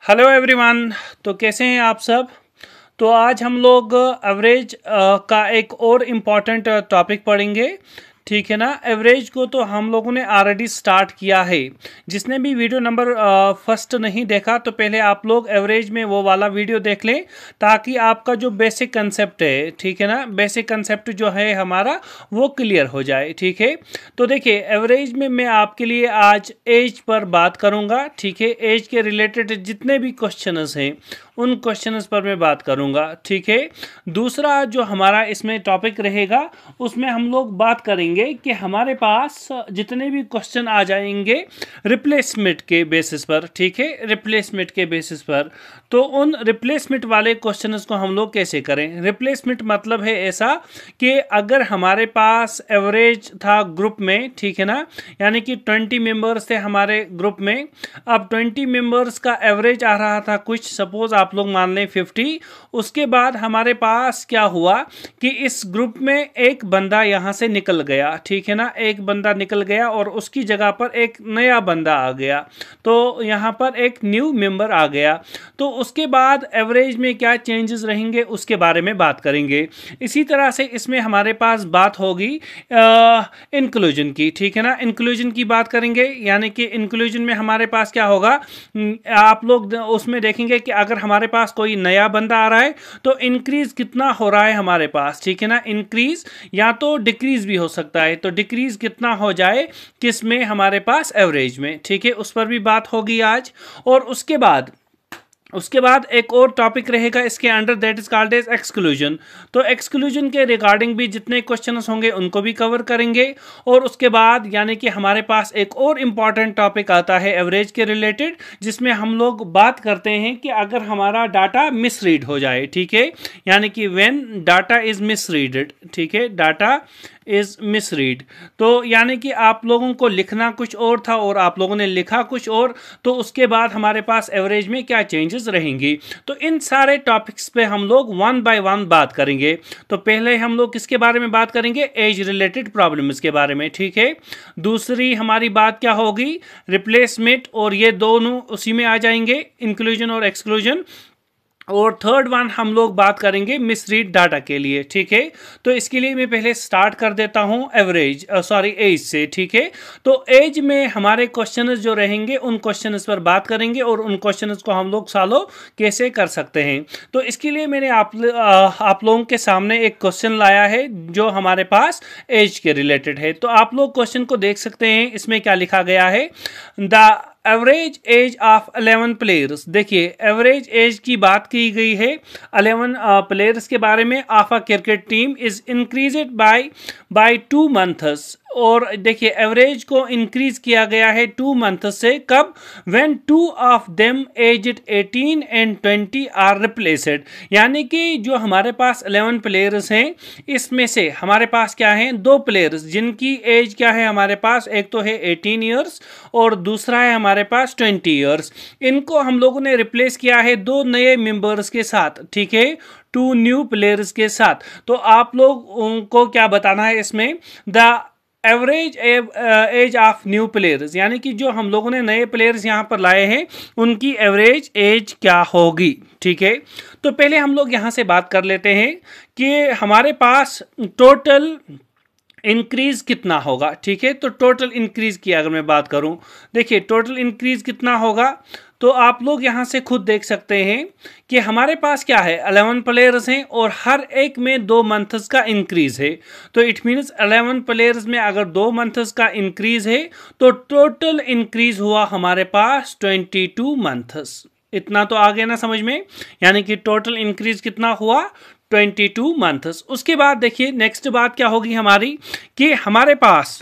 Hello everyone. तो कैसे हैं आप सब। तो आज हम लोग एवरेज का एक और इम्पॉर्टेंट टॉपिक पढ़ेंगे। ठीक है ना। एवरेज को तो हम लोगों ने ऑलरेडी स्टार्ट किया है। जिसने भी वीडियो नंबर फर्स्ट नहीं देखा तो पहले आप लोग एवरेज में वो वाला वीडियो देख लें, ताकि आपका जो बेसिक कंसेप्ट है, ठीक है ना, बेसिक कंसेप्ट जो है हमारा वो क्लियर हो जाए। ठीक है। तो देखिए, एवरेज में मैं आपके लिए आज एज पर बात करूंगा। ठीक है। एज के रिलेटेड जितने भी क्वेश्चंस हैं उन क्वेश्चंस पर मैं बात करूंगा। ठीक है। दूसरा जो हमारा इसमें टॉपिक रहेगा उसमें हम लोग बात करेंगे कि हमारे पास जितने भी क्वेश्चन आ जाएंगे रिप्लेसमेंट के बेसिस पर। ठीक है। रिप्लेसमेंट के बेसिस पर तो उन रिप्लेसमेंट वाले क्वेश्चंस को हम लोग कैसे करें। रिप्लेसमेंट मतलब है ऐसा कि अगर हमारे पास एवरेज था ग्रुप में, ठीक है ना, यानी कि 20 मेंबर्स थे हमारे ग्रुप में। अब 20 मेंबर्स का एवरेज आ रहा था कुछ, सपोज आप लोग मान लें 50। उसके बाद हमारे पास क्या हुआ कि इस ग्रुप में एक बंदा यहाँ से निकल गया। ठीक है ना। एक बंदा निकल गया और उसकी जगह पर एक नया बंदा आ गया। तो यहाँ पर एक न्यू मेंबर आ गया। तो उसके बाद एवरेज में क्या चेंजेस रहेंगे उसके बारे में बात करेंगे। इसी तरह से इसमें हमारे पास बात होगी इंक्लूजन की। ठीक है ना। इंक्लूजन की बात करेंगे, यानी कि इंक्लूजन में हमारे पास क्या होगा, आप लोग उसमें देखेंगे कि अगर हमारे पास कोई नया बंदा आ रहा है तो इंक्रीज कितना हो रहा है हमारे पास। ठीक है ना। इंक्रीज या तो डिक्रीज भी हो सकता है, तो डिक्रीज कितना हो जाए किस में, हमारे पास एवरेज में। ठीक है। उस पर भी बात होगी आज। और उसके बाद एक और टॉपिक रहेगा इसके under, that is called age exclusion. तो एक्सक्लूजन के रिगार्डिंग भी जितने क्वेश्चंस होंगे उनको भी कवर करेंगे। और उसके बाद यानी कि हमारे पास एक और इम्पॉर्टेंट टॉपिक आता है एवरेज के रिलेटेड, जिसमें हम लोग बात करते हैं कि अगर हमारा डाटा मिसरीड हो जाए। ठीक है। यानी कि व्हेन डाटा इज मिसरीडेड। ठीक है। डाटा इज मिसरीड, तो यानी कि आप लोगों को लिखना कुछ और था और आप लोगों ने लिखा कुछ और, तो उसके बाद हमारे पास एवरेज में क्या चेंजेस रहेंगी। तो इन सारे टॉपिक्स पे हम लोग वन बाय वन बात करेंगे। तो पहले हम लोग किसके बारे में बात करेंगे, एज रिलेटेड प्रॉब्लम्स के बारे में। ठीक है। दूसरी हमारी बात क्या होगी, रिप्लेसमेंट, और ये दोनों उसी में आ जाएंगे, इंक्लूजन और एक्सक्लूजन। और थर्ड वन हम लोग बात करेंगे मिसरीड डाटा के लिए। ठीक है। तो इसके लिए मैं पहले स्टार्ट कर देता हूं एवरेज एज से। ठीक है। तो एज में हमारे क्वेश्चंस जो रहेंगे उन क्वेश्चंस पर बात करेंगे और उन क्वेश्चंस को हम लोग सॉल्व कैसे कर सकते हैं। तो इसके लिए मैंने आप लोगों के सामने एक क्वेश्चन लाया है जो हमारे पास एज के रिलेटेड है। तो आप लोग क्वेश्चन को देख सकते हैं, इसमें क्या लिखा गया है, the average age of 11 players. देखिए, एवरेज एज की बात की गई है 11 प्लेयर्स के बारे में of a cricket team is increased by 2 months. और देखिए, एवरेज को इंक्रीज किया गया है 2 मंथ से, कब, when 2 of them aged 18 and 20 are replaced. यानी कि जो हमारे पास 11 प्लेयर्स हैं इसमें से हमारे पास क्या है, 2 प्लेयर्स जिनकी एज क्या है हमारे पास, एक तो है 18 ईयर्स और दूसरा है हमारे पास 20 ईयर्स। इनको हम लोगों ने रिप्लेस किया है 2 नए मेंबर्स के साथ। ठीक है। 2 न्यू प्लेयर्स के साथ। तो आप लोग उनको क्या बताना है इसमें, the average age of new players, यानी कि जो हम लोगों ने नए प्लेयर्स यहाँ पर लाए हैं उनकी एवरेज एज क्या होगी। ठीक है। तो पहले हम लोग यहाँ से बात कर लेते हैं कि हमारे पास टोटल इंक्रीज कितना होगा। ठीक है। तो टोटल इंक्रीज की अगर मैं बात करूं, देखिए टोटल इंक्रीज कितना होगा, तो आप लोग यहां से खुद देख सकते हैं कि हमारे पास क्या है, 11 प्लेयर्स हैं और हर एक में 2 मंथ्स का इंक्रीज है। तो इट मीन्स 11 प्लेयर्स में अगर 2 मंथ्स का इंक्रीज है तो टोटल इंक्रीज हुआ हमारे पास 22 मंथ्स। इतना तो आ गया ना समझ में, यानी कि टोटल इंक्रीज कितना हुआ, 22 मंथ्स। उसके बाद देखिए नेक्स्ट बात क्या होगी हमारी, कि हमारे पास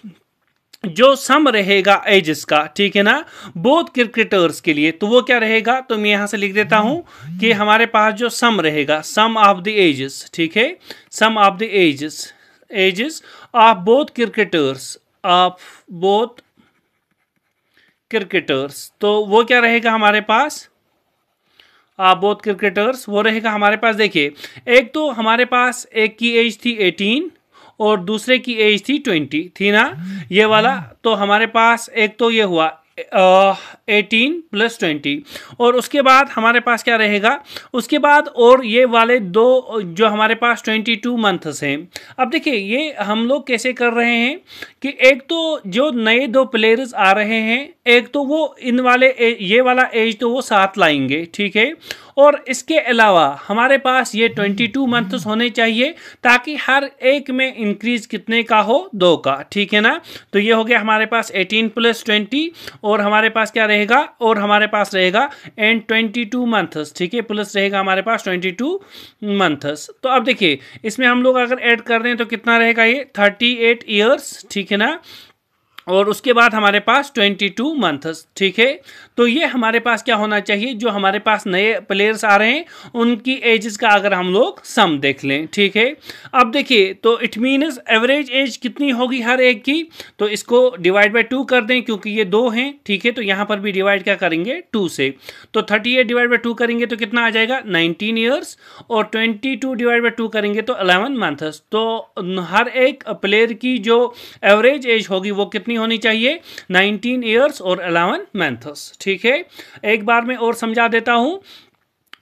जो सम रहेगा एजेस का, ठीक है ना, बोथ क्रिकेटर्स के लिए, तो वो क्या रहेगा, तो मैं यहां से लिख देता हूं कि हमारे पास जो सम रहेगा, सम ऑफ द एजेस। ठीक है। Sum of the ages of both cricketers, of both cricketers, तो वो क्या रहेगा हमारे पास, बोथ क्रिकेटर्स, वो रहेगा हमारे पास। देखिए, एक तो हमारे पास एक की एज थी 18 और दूसरे की एज थी 20, थी ना, ये वाला। तो हमारे पास एक तो ये हुआ 18 प्लस 20 और उसके बाद हमारे पास क्या रहेगा, उसके बाद और ये वाले दो जो हमारे पास 22 मंथ्स हैं। अब देखिए ये हम लोग कैसे कर रहे हैं कि एक तो जो नए दो प्लेयर्स आ रहे हैं, एक तो वो इन वाले ये वाला एज तो वो साथ लाएंगे, ठीक है, और इसके अलावा हमारे पास ये 22 मंथ्स होने चाहिए ताकि हर एक में इंक्रीज कितने का हो, 2 का, ठीक है ना। तो ये हो गया हमारे पास 18 प्लस 20 और हमारे पास क्या रहेगा, और हमारे पास रहेगा एंड 22 मंथ्स, ठीक है, प्लस रहेगा हमारे पास 22 मंथ्स। तो अब देखिए इसमें हम लोग अगर ऐड कर दें तो कितना रहेगा, ये 38 ईयर्स, ठीक है ना, और उसके बाद हमारे पास 22 मंथ्स, ठीक है। तो ये हमारे पास क्या होना चाहिए, जो हमारे पास नए प्लेयर्स आ रहे हैं उनकी एजेस का अगर हम लोग सम देख लें, ठीक है। अब देखिए तो इट मीन्स एवरेज एज कितनी होगी हर एक की, तो इसको डिवाइड बाय 2 कर दें क्योंकि ये 2 हैं, ठीक है। तो यहाँ पर भी डिवाइड क्या करेंगे, 2 से, तो 38 डिवाइड बाय 2 करेंगे तो कितना आ जाएगा, 19 ईयर्स, और 22 डिवाइड बाय 2 करेंगे तो 11 मंथ्स। तो हर एक प्लेयर की जो एवरेज एज होगी वो कितनी होनी चाहिए, 19 ईयर्स और 11 मंथ्स, ठीक है। एक बार मैं और समझा देता हूं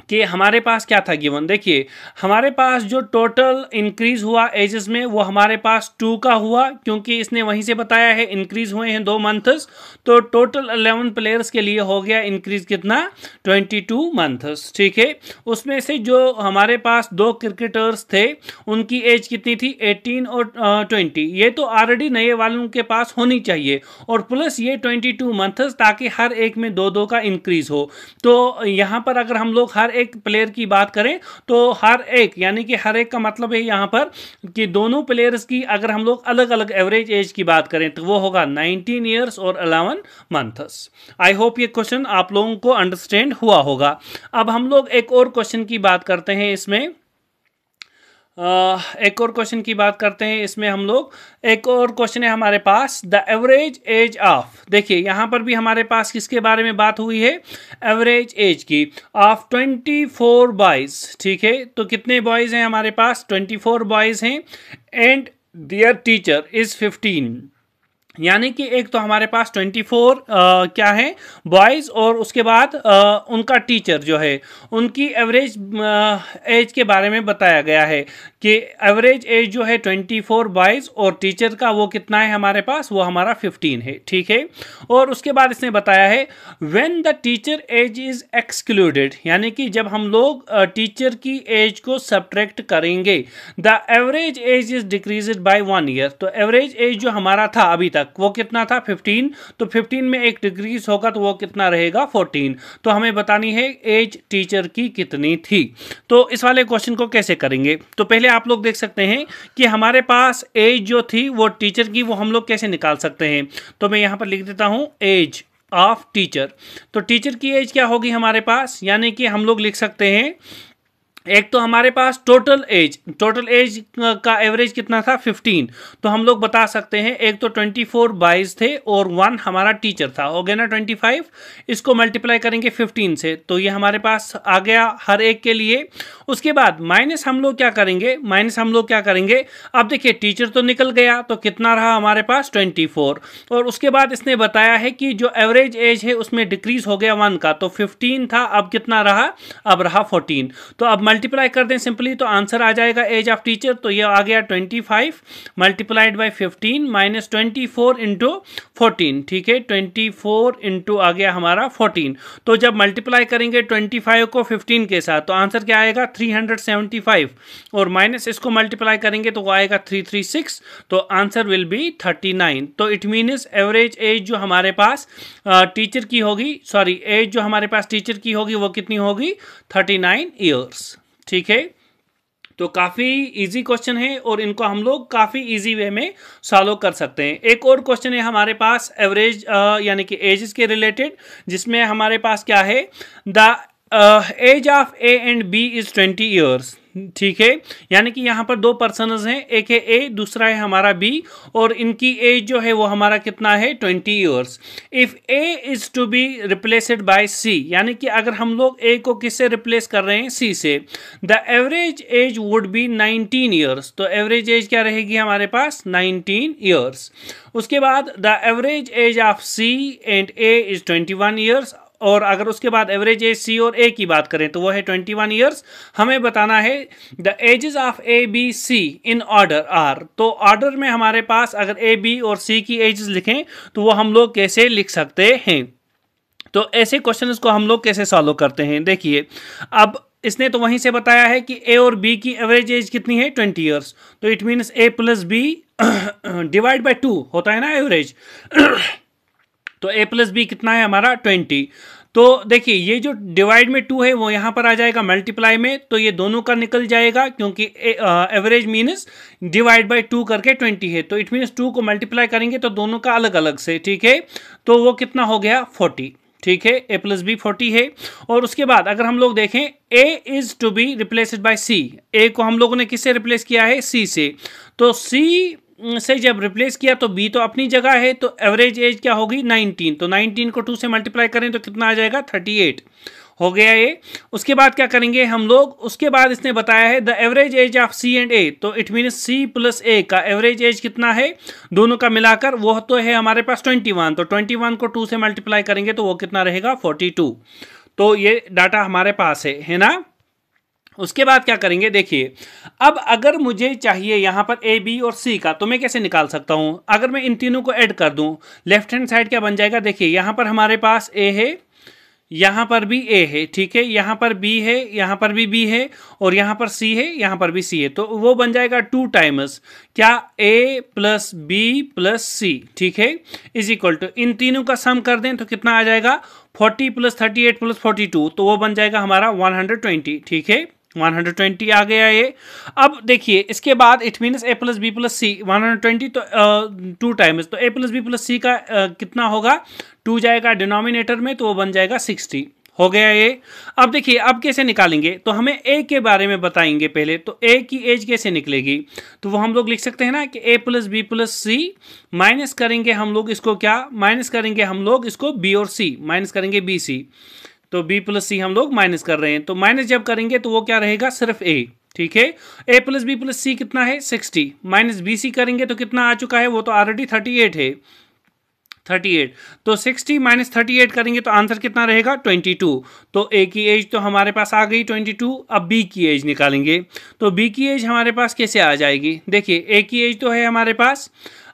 कि हमारे पास क्या था गिवन। देखिए हमारे पास जो टोटल इंक्रीज हुआ एजेस में वो हमारे पास 2 का हुआ, क्योंकि इसने वहीं से बताया है इंक्रीज हुए हैं 2 मंथ्स, तो टोटल 11 प्लेयर्स के लिए हो गया इंक्रीज कितना, 22 मंथ्स, ठीक है। उसमें से जो हमारे पास 2 क्रिकेटर्स थे उनकी एज कितनी थी, 18 और 20, ये तो ऑलरेडी नए वालों के पास होनी चाहिए, और प्लस ये 22 मंथ्स ताकि हर एक में 2-2 का इंक्रीज हो। तो यहाँ पर अगर हम लोग हर एक प्लेयर की बात करें तो हर एक, यानी कि हर एक का मतलब है यहां पर कि दोनों प्लेयर्स की अगर हम लोग अलग अलग एवरेज एज की बात करें तो वो होगा 19 ईयर्स और 11 मंथ्स। आई होप ये क्वेश्चन आप लोगों को अंडरस्टैंड हुआ होगा। अब हम लोग एक और क्वेश्चन की बात करते हैं इसमें, एक और क्वेश्चन की बात करते हैं इसमें हम लोग। एक और क्वेश्चन है हमारे पास, द एवरेज एज ऑफ, देखिए यहां पर भी हमारे पास किसके बारे में बात हुई है, एवरेज एज की, ऑफ 24 बॉयज, ठीक है। तो कितने बॉयज हैं हमारे पास, 24 बॉयज हैं, एंड देयर टीचर इज 15, यानी कि एक तो हमारे पास 24 क्या है बॉयज़, और उसके बाद उनका टीचर जो है उनकी एवरेज एज के बारे में बताया गया है कि एवरेज एज जो है 24 बॉयज़ और टीचर का वो कितना है हमारे पास, वो हमारा 15 है, ठीक है। और उसके बाद इसने बताया है when the teacher age is excluded, यानी कि जब हम लोग टीचर की एज को सब्ट्रैक्ट करेंगे, the average as is decreased bye 1 year. तो एवरेज एज जो हमारा था अभी तक वो कितना था, 15, तो 15 में एक डिक्रीज होगा तो वो कितना रहेगा, 14। तो हमें बतानी है एज टीचर की कितनी थी। तो इस वाले क्वेश्चन को कैसे करेंगे, तो पहले आप लोग देख सकते हैं कि हमारे पास एज जो थी वो टीचर की वो हम लोग कैसे निकाल सकते हैं। तो मैं यहां पर लिख देता हूं एज ऑफ टीचर। तो टीचर की एज क्या होगी हमारे पास, यानी कि हम लोग लिख सकते हैं एक तो हमारे पास टोटल एज का एवरेज कितना था, 15, तो हम लोग बता सकते हैं एक तो 24 बॉयज थे और 1 हमारा टीचर था, हो गया ना 25। इसको मल्टीप्लाई करेंगे 15 से तो ये हमारे पास आ गया हर एक के लिए। उसके बाद माइनस हम लोग क्या करेंगे, अब देखिए टीचर तो निकल गया तो कितना रहा हमारे पास, 24, और उसके बाद इसने बताया है कि जो एवरेज एज है उसमें डिक्रीज हो गया 1 का, तो 15 था, अब कितना रहा, अब रहा 14। तो अब मल्टीप्लाई कर दें सिंपली तो आंसर आ जाएगा एज ऑफ टीचर, तो ये आ गया 25 मल्टीप्लाइड बाय 15 माइनस 24 इंटू 14, ठीक है, 24 इंटू आ गया हमारा 14। तो जब मल्टीप्लाई करेंगे 25 को 15 के साथ तो आंसर क्या आएगा, 375, और माइनस इसको मल्टीप्लाई करेंगे तो वो आएगा 336, तो आंसर विल बी 39। तो इट मीन्स एवरेज एज जो हमारे पास टीचर की होगी, सॉरी एज जो हमारे पास टीचर की होगी वो कितनी होगी, 39 ईयर्स, ठीक है। तो काफ़ी इजी क्वेश्चन है और इनको हम लोग काफ़ी इजी वे में सॉल्व कर सकते हैं। एक और क्वेश्चन है हमारे पास एवरेज यानी कि एजेस के रिलेटेड, जिसमें हमारे पास क्या है, the age of A and B is 20 years. ठीक है, यानी कि यहाँ पर दो पर्सनस हैं, एक है ए, दूसरा है हमारा बी, और इनकी एज जो है वो हमारा कितना है 20 years. If A is to be replaced by C, यानी कि अगर हम लोग ए को किससे रिप्लेस कर रहे हैं, सी से, the average age would be 19 years. तो एवरेज एज क्या रहेगी हमारे पास 19 ईयर्स। उसके बाद the average age of C and A is 21 years, और अगर उसके बाद एवरेज एज सी और ए की बात करें तो वो है 21 ईयर्स। हमें बताना है the ages of A B C in order are. तो ऑर्डर में हमारे पास अगर ए बी और सी की एजेस लिखें तो वो हम लोग कैसे लिख सकते हैं। तो ऐसे क्वेश्चन को हम लोग कैसे सॉल्व करते हैं, देखिए अब इसने तो वहीं से बताया है कि ए और बी की एवरेज एज कितनी है 20 ईयर्स। तो it means A plus B divide by 2 होता है ना एवरेज। तो a प्लस बी कितना है हमारा 20। तो देखिए ये जो डिवाइड में 2 है वो यहाँ पर आ जाएगा मल्टीप्लाई में, तो ये दोनों का निकल जाएगा क्योंकि एवरेज मीन्स डिवाइड बाय 2 करके 20 है, तो इट मीन्स 2 को मल्टीप्लाई करेंगे तो दोनों का अलग अलग से, ठीक है। तो वो कितना हो गया 40, ठीक है, a प्लस बी 40 है। और उसके बाद अगर हम लोग देखें a is to be replaced by c, a को हम लोगों ने किससे रिप्लेस किया है c से, तो c से जब रिप्लेस किया तो b तो अपनी जगह है, तो एवरेज एज क्या होगी 19, तो 19 को 2 से मल्टीप्लाई करें तो कितना आ जाएगा 38 हो गया ये। उसके बाद क्या करेंगे हम लोग, उसके बाद इसने बताया है the average age of C and A, तो it mean C plus A का एवरेज एज कितना है दोनों का मिलाकर, वो तो है हमारे पास 21, तो 21 को 2 से मल्टीप्लाई करेंगे तो वो कितना रहेगा 42। तो ये डाटा हमारे पास है ना। उसके बाद क्या करेंगे, देखिए अब अगर मुझे चाहिए यहाँ पर ए बी और सी का, तो मैं कैसे निकाल सकता हूँ। अगर मैं इन तीनों को ऐड कर दूँ, लेफ्ट हैंड साइड क्या बन जाएगा, देखिए यहाँ पर हमारे पास ए है, यहाँ पर भी ए है, ठीक है, यहाँ पर बी है, यहाँ पर भी बी है, और यहाँ पर सी है, यहाँ पर भी सी है, तो वो बन जाएगा 2 टाइम्स क्या ए प्लस बी प्लस सी, ठीक है, इज इक्वल टू इन तीनों का सम कर दें तो कितना आ जाएगा 40 प्लस 38 प्लस 42, तो वो बन जाएगा हमारा 120, ठीक है, 120 आ गया ये। अब देखिए इसके बाद it means A plus B plus C 120, तो 2 टाइम्स, तो A plus B plus C का कितना होगा 2 जाएगा डिनोमिनेटर में, तो वो बन जाएगा 60 हो गया ये। अब देखिए अब कैसे निकालेंगे, तो हमें ए के बारे में बताएंगे पहले, तो ए की एज कैसे निकलेगी, तो वो हम लोग लिख सकते हैं ना कि ए प्लस बी प्लस सी माइनस करेंगे हम लोग इसको, क्या माइनस करेंगे हम लोग इसको बी और सी, माइनस करेंगे बी सी, तो b प्लस सी हम लोग माइनस कर रहे हैं, तो माइनस जब करेंगे तो वो क्या रहेगा सिर्फ a, ठीक है। a प्लस बी प्लस सी कितना है 60, माइनस बी सी करेंगे तो कितना आ चुका है, वो तो ऑलरेडी 38 है, 38, तो 60 माइनस 38 करेंगे तो आंसर कितना रहेगा 22। तो a की एज तो हमारे पास आ गई 22। अब b की एज निकालेंगे, तो b की एज हमारे पास कैसे आ जाएगी, देखिए a की एज तो है हमारे पास,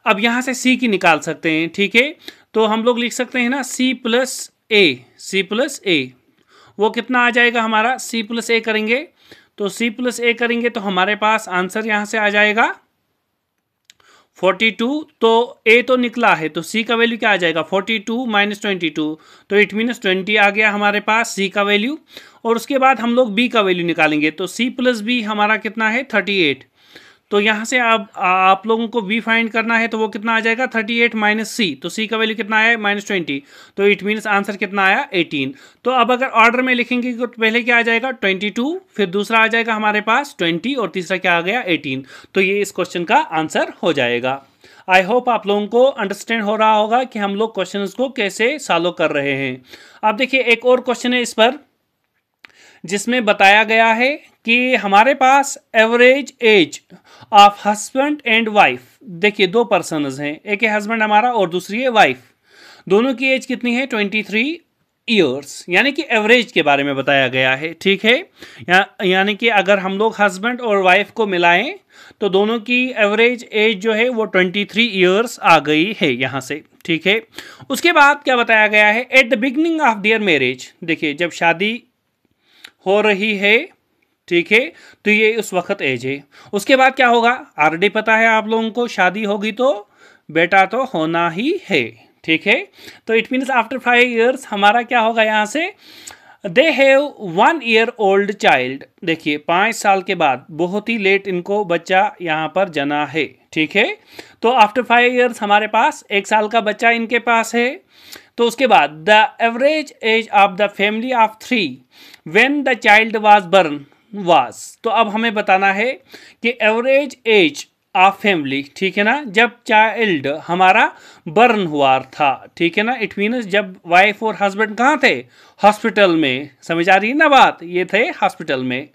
अब यहाँ से c की निकाल सकते हैं, ठीक है, तो हम लोग लिख सकते हैं ना c प्लस ए, वो कितना आ जाएगा हमारा c प्लस ए करेंगे, तो c प्लस ए करेंगे तो हमारे पास आंसर यहाँ से आ जाएगा 42। तो a तो निकला है, तो c का वैल्यू क्या आ जाएगा 42 माइनस 22, तो इट मीन्स 20 आ गया हमारे पास c का वैल्यू। और उसके बाद हम लोग b का वैल्यू निकालेंगे, तो c प्लस बी हमारा कितना है 38, तो यहाँ से आप लोगों को b फाइंड करना है, तो वो कितना आ जाएगा 38 माइनस c, तो c का वैल्यू कितना आया -20, तो इट मीन्स आंसर कितना आया 18। तो अब अगर ऑर्डर में लिखेंगे तो पहले क्या आ जाएगा 22, फिर दूसरा आ जाएगा हमारे पास 20, और तीसरा क्या आ गया 18। तो ये इस क्वेश्चन का आंसर हो जाएगा। आई होप आप लोगों को अंडरस्टैंड हो रहा होगा कि हम लोग क्वेश्चन को कैसे सॉल्व कर रहे हैं। अब देखिए एक और क्वेश्चन है इस पर, जिसमें बताया गया है कि हमारे पास average age of husband and wife, देखिए दो पर्सनस हैं, एक है हस्बैंड हमारा और दूसरी है वाइफ, दोनों की एज कितनी है 23 ईयर्स, यानी कि एवरेज के बारे में बताया गया है, ठीक है। यानी कि अगर हम लोग हस्बैंड और वाइफ को मिलाएं तो दोनों की एवरेज एज जो है वो 23 ईयर्स आ गई है यहाँ से, ठीक है। उसके बाद क्या बताया गया है, at the beginning of their marriage, देखिए जब शादी हो रही है, ठीक है, तो ये उस वक्त एज है। उसके बाद क्या होगा, ऑलरेडी पता है आप लोगों को, शादी होगी तो बेटा तो होना ही है, ठीक है। तो इट मीन्स आफ्टर 5 ईयर्स हमारा क्या होगा यहाँ से, they have 1 year old child, देखिए 5 साल के बाद, बहुत ही लेट इनको बच्चा यहाँ पर जना है, ठीक है। तो आफ्टर 5 ईयर्स हमारे पास 1 साल का बच्चा इनके पास है। तो उसके बाद the average age of the family of 3 when the child was born, was. तो अब हमें बताना है कि एवरेज एज ऑफ फैमिली, ठीक है ना, जब चाइल्ड हमारा बर्न हुआ था, ठीक है ना, इट मीन्स जब वाइफ और हस्बैंड कहाँ थे, हॉस्पिटल में। समझ आ रही है ना बात, ये थे हॉस्पिटल में।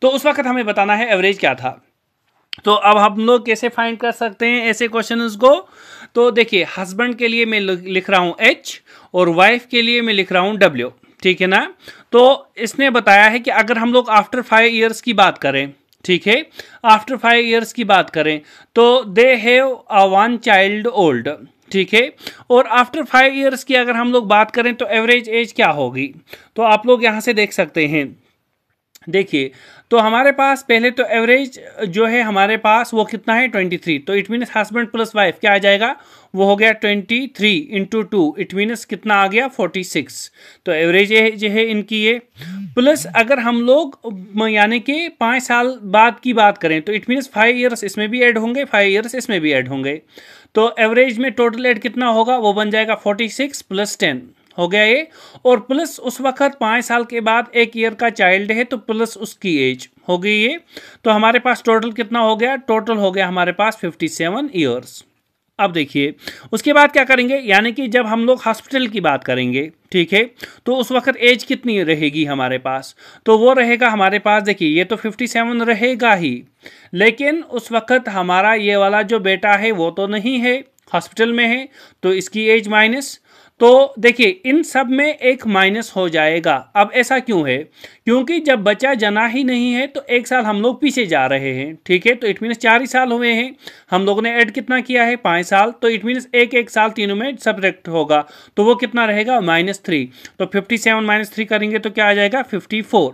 तो उस वक्त हमें बताना है एवरेज क्या था। तो अब हम लोग कैसे फाइंड कर सकते हैं ऐसे क्वेश्चंस को। तो देखिए, हस्बैंड के लिए मैं लिख रहा हूँ एच और वाइफ के लिए मैं लिख रहा हूँ डब्ल्यू, ठीक है ना। तो इसने बताया है कि अगर हम लोग आफ्टर 5 ईयर्स की बात करें, ठीक है, आफ्टर 5 ईयर्स की बात करें तो they have a 1 child old, ठीक है। और आफ्टर 5 ईयर्स की अगर हम लोग बात करें तो एवरेज एज क्या होगी, तो आप लोग यहां से देख सकते हैं। देखिए, तो हमारे पास पहले तो एवरेज जो है हमारे पास वो कितना है 23। तो it means husband plus wife क्या आ जाएगा, वो हो गया 23 इंटू 2, इट मीन्स कितना आ गया 46। तो एवरेज जो है इनकी ये, प्लस अगर हम लोग यानी कि 5 साल बाद की बात करें तो इट मीन्स 5 ईयर्स इसमें भी ऐड होंगे, 5 ईयर्स इसमें भी ऐड होंगे। तो एवरेज में टोटल ऐड कितना होगा, वो बन जाएगा 46 प्लस 10 हो गया ये। और प्लस उस वक्त 5 साल के बाद 1 ईयर का चाइल्ड है तो प्लस उसकी एज हो गई ये। तो हमारे पास टोटल कितना हो गया, टोटल हो गया हमारे पास 57 ईयर्स। अब देखिए उसके बाद क्या करेंगे, यानी कि जब हम लोग हॉस्पिटल की बात करेंगे, ठीक है, तो उस वक्त एज कितनी रहेगी हमारे पास, तो वो रहेगा हमारे पास, देखिए ये तो 57 रहेगा ही, लेकिन उस वक्त हमारा ये वाला जो बेटा है वो तो नहीं है, हॉस्पिटल में है, तो इसकी एज माइनस। तो देखिए इन सब में एक माइनस हो जाएगा। अब ऐसा क्यों है, क्योंकि जब बच्चा जना ही नहीं है तो 1 साल हम लोग पीछे जा रहे हैं, ठीक है। तो इट मीन्स 4 ही साल हुए हैं, हम लोगों ने ऐड कितना किया है 5 साल, तो इट मीन्स एक साल तीनों में सब्ट्रैक्ट होगा, तो वो कितना रहेगा -3। तो 57 - 3 करेंगे तो क्या आ जाएगा 54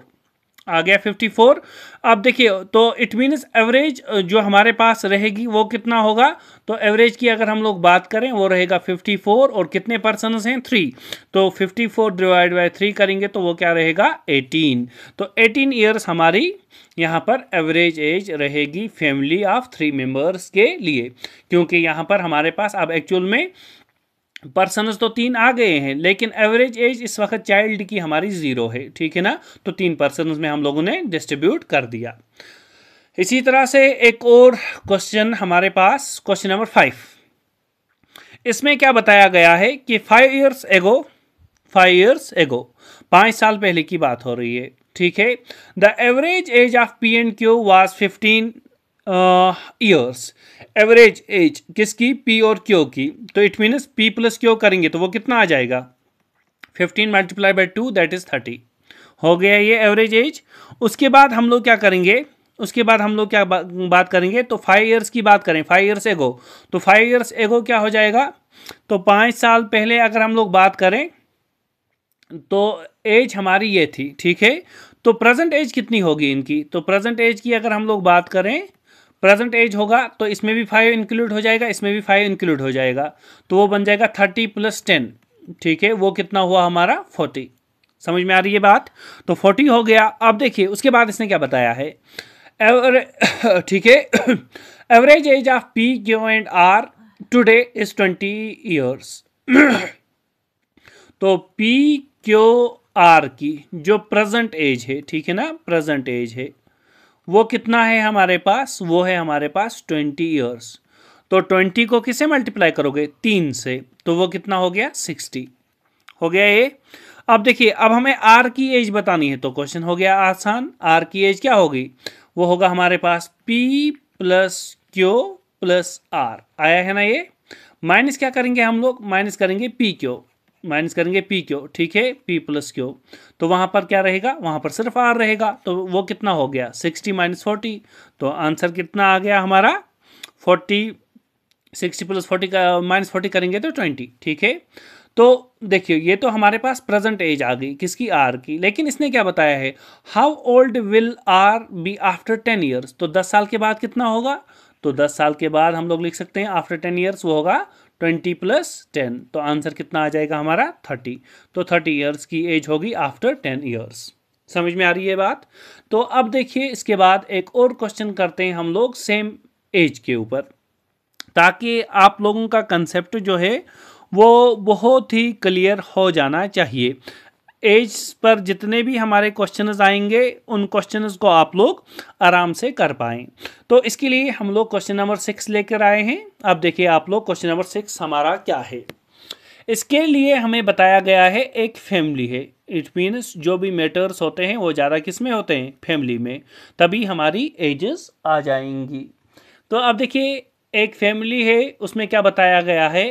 आ गया 54। अब देखिए तो इट मीन्स एवरेज जो हमारे पास रहेगी वो कितना होगा, तो एवरेज की अगर हम लोग बात करें वो रहेगा 54 और कितने पर्सन्स हैं 3, तो 54 डिवाइड बाय 3 करेंगे तो वो क्या रहेगा 18। तो 18 ईयर्स हमारी यहाँ पर एवरेज एज रहेगी फैमिली ऑफ 3 मेंबर्स के लिए, क्योंकि यहाँ पर हमारे पास अब एक्चुअल में पर्सनस तो 3 आ गए हैं, लेकिन एवरेज एज इस वक्त चाइल्ड की हमारी 0 है, ठीक है ना। तो 3 पर्सनस में हम लोगों ने डिस्ट्रीब्यूट कर दिया। इसी तरह से एक और क्वेश्चन हमारे पास, क्वेश्चन नंबर 5। इसमें क्या बताया गया है कि 5 ईयर्स एगो, 5 साल पहले की बात हो रही है, ठीक है। The average age of P and Q was 15 years. Average age किसकी, पी और क्यू की, तो it means P plus Q करेंगे तो वो कितना आ जाएगा 15 मल्टीप्लाई बाय 2 दैट इज 30 हो गया ये एवरेज एज। उसके बाद हम लोग क्या करेंगे, उसके बाद हम लोग क्या बात करेंगे, तो 5 ईयर्स की बात करें, 5 ईयर्स एगो, तो 5 ईयर्स एगो क्या हो जाएगा, तो 5 साल पहले अगर हम लोग बात करें तो एज हमारी ये थी, ठीक है। तो प्रेजेंट एज कितनी होगी इनकी, तो प्रेजेंट एज की अगर हम लोग बात करें, प्रेजेंट एज होगा तो इसमें भी 5 इंक्लूड हो जाएगा, इसमें भी 5 इंक्लूड हो जाएगा, तो वो बन जाएगा 30 प्लस 10, ठीक है, वो कितना हुआ हमारा 40। समझ में आ रही है बात, तो 40 हो गया। अब देखिए उसके बाद इसने क्या बताया है, ठीक है, average age of P Q and R today is 20 years. तो पी क्यू आर की जो प्रेजेंट एज है, ठीक है ना, प्रेजेंट एज है वो कितना है हमारे पास, वो है हमारे पास 20 ईयर्स। तो 20 को किसे मल्टीप्लाई करोगे 3 से, तो वो कितना हो गया 60 हो गया ये। अब देखिए अब हमें आर की एज बतानी है, तो क्वेश्चन हो गया आसान, आर की एज क्या होगी, वो होगा हमारे पास P plus Q plus R, आया है ना ये। माइनस क्या करेंगे हम लोग, माइनस करेंगे पी क्यू, माइनस करेंगे पी क्यू, ठीक है, पी प्लस क्यू, तो वहां पर क्या रहेगा, वहां पर सिर्फ आर रहेगा, तो वो कितना हो गया 60 - 40, तो आंसर कितना आ गया हमारा 40, 60 प्लस 40 का -40 करेंगे तो 20, ठीक है। तो देखिए ये तो हमारे पास प्रेजेंट एज आ गई किसकी, आर की, लेकिन इसने क्या बताया है, how old will R be after 10 years, तो 10 साल के बाद कितना होगा, तो 10 साल के बाद हम लोग लिख सकते हैं आफ्टर 10 ईयर्स वो होगा 20 प्लस 10, तो आंसर कितना आ जाएगा हमारा 30। तो 30 ईयर्स की एज होगी आफ्टर 10 ईयर्स। समझ में आ रही है बात। तो अब देखिए इसके बाद एक और क्वेश्चन करते हैं हम लोग सेम एज के ऊपर, ताकि आप लोगों का कंसेप्ट जो है वो बहुत ही क्लियर हो जाना चाहिए। एज पर जितने भी हमारे क्वेश्चंस आएंगे उन क्वेश्चंस को आप लोग आराम से कर पाएं। तो इसके लिए हम लोग क्वेश्चन नंबर 6 लेकर आए हैं। अब देखिए आप लोग क्वेश्चन नंबर 6 हमारा क्या है। इसके लिए हमें बताया गया है एक फैमिली है। इट मीन्स जो भी मैटर्स होते हैं वो ज़्यादा किस में होते हैं, फैमिली में, तभी हमारी एजेस आ जाएंगी। तो अब देखिए एक फैमिली है, उसमें क्या बताया गया है,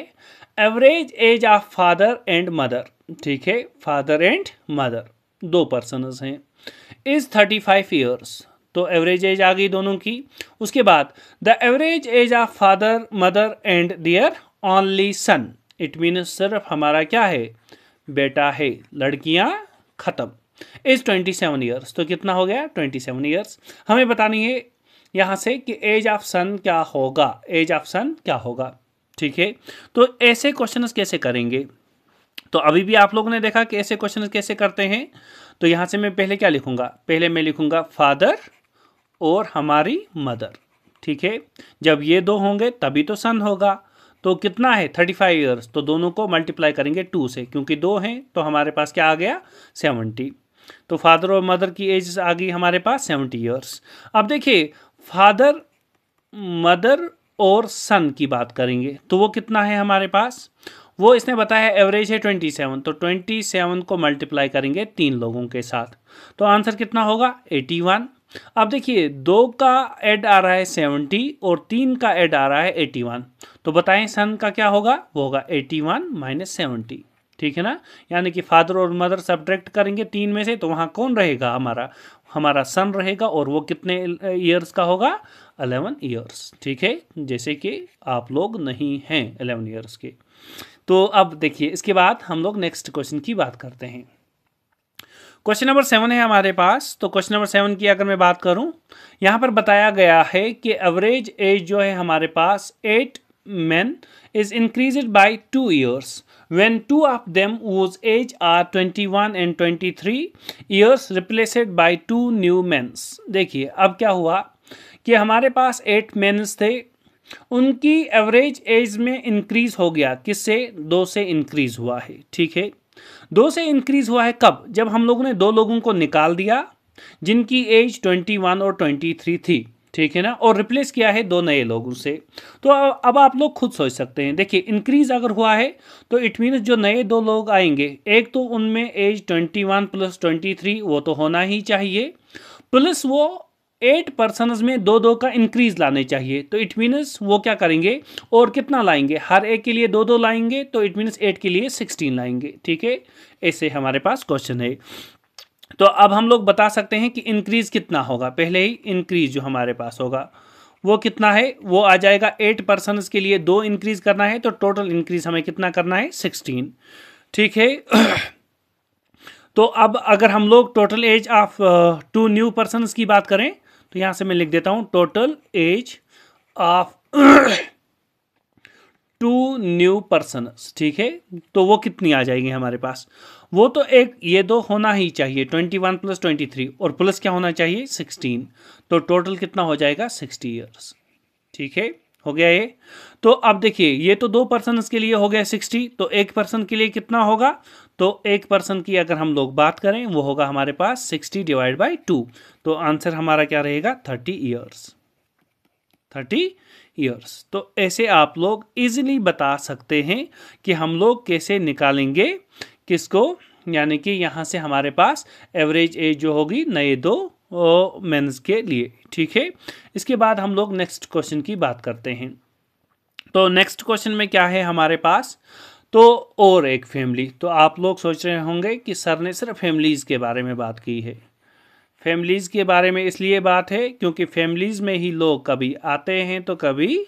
average age of father and mother, ठीक है, फादर एंड मदर दो पर्सनस हैं, इज 35 ईयर्स। तो एवरेज एज आ गई दोनों की। उसके बाद the average age of father mother and their only son, it means सिर्फ हमारा क्या है, बेटा है, लड़कियां खत्म, इज 27 ईयर्स। तो कितना हो गया, 27 ईयर्स। हमें बतानी है यहाँ से कि एज ऑफ सन क्या होगा, एज ऑफ सन क्या होगा, ठीक है। तो ऐसे क्वेश्चंस कैसे करेंगे, तो अभी भी आप लोगों ने देखा कि ऐसे क्वेश्चन कैसे करते हैं। तो यहाँ से मैं पहले क्या लिखूंगा, पहले मैं लिखूंगा फादर और हमारी मदर, ठीक है। जब ये दो होंगे तभी तो सन होगा। तो कितना है 35 ईयर्स, तो दोनों को मल्टीप्लाई करेंगे 2 से, क्योंकि दो हैं तो हमारे पास क्या आ गया 70। तो फादर और मदर की एज आ गई हमारे पास 70 ईयर्स। अब देखिए फादर मदर और सन की बात करेंगे तो वो कितना है हमारे पास, वो इसने बताया एवरेज है 27। तो 27 को मल्टीप्लाई करेंगे 3 लोगों के साथ, तो आंसर कितना होगा 81। अब देखिए 2 का ऐड आ रहा है 70 और 3 का ऐड आ रहा है 81। तो बताएं सन का क्या होगा, वो होगा 81 माइनस 70, ठीक है ना। यानी कि फादर और मदर सब्ट्रैक्ट करेंगे 3 में से, तो वहाँ कौन रहेगा, हमारा सन रहेगा, और वो कितने ईयर्स का होगा 11 ईयर्स, ठीक है, जैसे कि आप लोग नहीं हैं 11 ईयर्स के। तो अब देखिए इसके बाद हम लोग नेक्स्ट क्वेश्चन की बात करते हैं। क्वेश्चन नंबर 7 है हमारे पास। तो क्वेश्चन नंबर 7 की अगर मैं बात करूं, यहाँ पर बताया गया है कि एवरेज एज जो है हमारे पास 8 men is increased by 2 years when 2 of them whose age are 21 and 23 years replaced by 2 new men। देखिए अब क्या हुआ कि हमारे पास 8 men थे, उनकी एवरेज एज में इंक्रीज हो गया, किससे, 2 से इंक्रीज हुआ है, ठीक है। 2 से इंक्रीज हुआ है कब, जब हम लोगों ने 2 लोगों को निकाल दिया जिनकी एज 21 और 23 थी, ठीक है ना, और रिप्लेस किया है 2 नए लोगों से। तो अब आप लोग खुद सोच सकते हैं, देखिए इंक्रीज अगर हुआ है तो इट मीन्स जो नए 2 लोग आएंगे, एक तो उनमें एज 21 प्लस 23 वो तो होना ही चाहिए, प्लस वो 8 पर्सनस में 2-2 का इंक्रीज लाने चाहिए। तो इट मीन्स वो क्या करेंगे और कितना लाएंगे, हर एक के लिए 2-2 लाएंगे, तो इट मीन्स 8 के लिए 16 लाएंगे, ठीक है। ऐसे हमारे पास क्वेश्चन है। तो अब हम लोग बता सकते हैं कि इंक्रीज कितना होगा, पहले ही इंक्रीज जो हमारे पास होगा वो कितना है, वो आ जाएगा 8 पर्सन के लिए 2 इंक्रीज करना है, तो टोटल इंक्रीज हमें कितना करना है 16, ठीक है। तो अब अगर हम लोग total age of 2 new person की बात करें, तो यहां से मैं लिख देता हूं total age of 2 new persons, ठीक है। तो वो कितनी आ जाएगी हमारे पास, वो तो एक ये 2 होना ही चाहिए, 21 प्लस 23 और प्लस क्या होना चाहिए 16। तो टोटल कितना हो जाएगा 60 ईयर्स, ठीक है, हो गया ये। तो अब देखिए ये तो 2 पर्सन के लिए हो गया 60, तो एक पर्सन के लिए कितना होगा, तो एक पर्सन की अगर हम लोग बात करें वो होगा हमारे पास 60 डिवाइड बाई 2। तो आंसर हमारा क्या रहेगा 30 ईयर्स, 30 ईयर्स। तो ऐसे आप लोग इजीली बता सकते हैं कि हम लोग कैसे निकालेंगे किसको, यानी कि यहाँ से हमारे पास एवरेज एज जो होगी नए 2 मेंस के लिए, ठीक है। इसके बाद हम लोग नेक्स्ट क्वेश्चन की बात करते हैं। तो नेक्स्ट क्वेश्चन में क्या है हमारे पास, तो और एक फैमिली। तो आप लोग सोच रहे होंगे कि सर ने सिर्फ फैमिलीज़ के बारे में बात की है। फैमिलीज़ के बारे में इसलिए बात है क्योंकि फैमिलीज़ में ही लोग कभी आते हैं तो कभी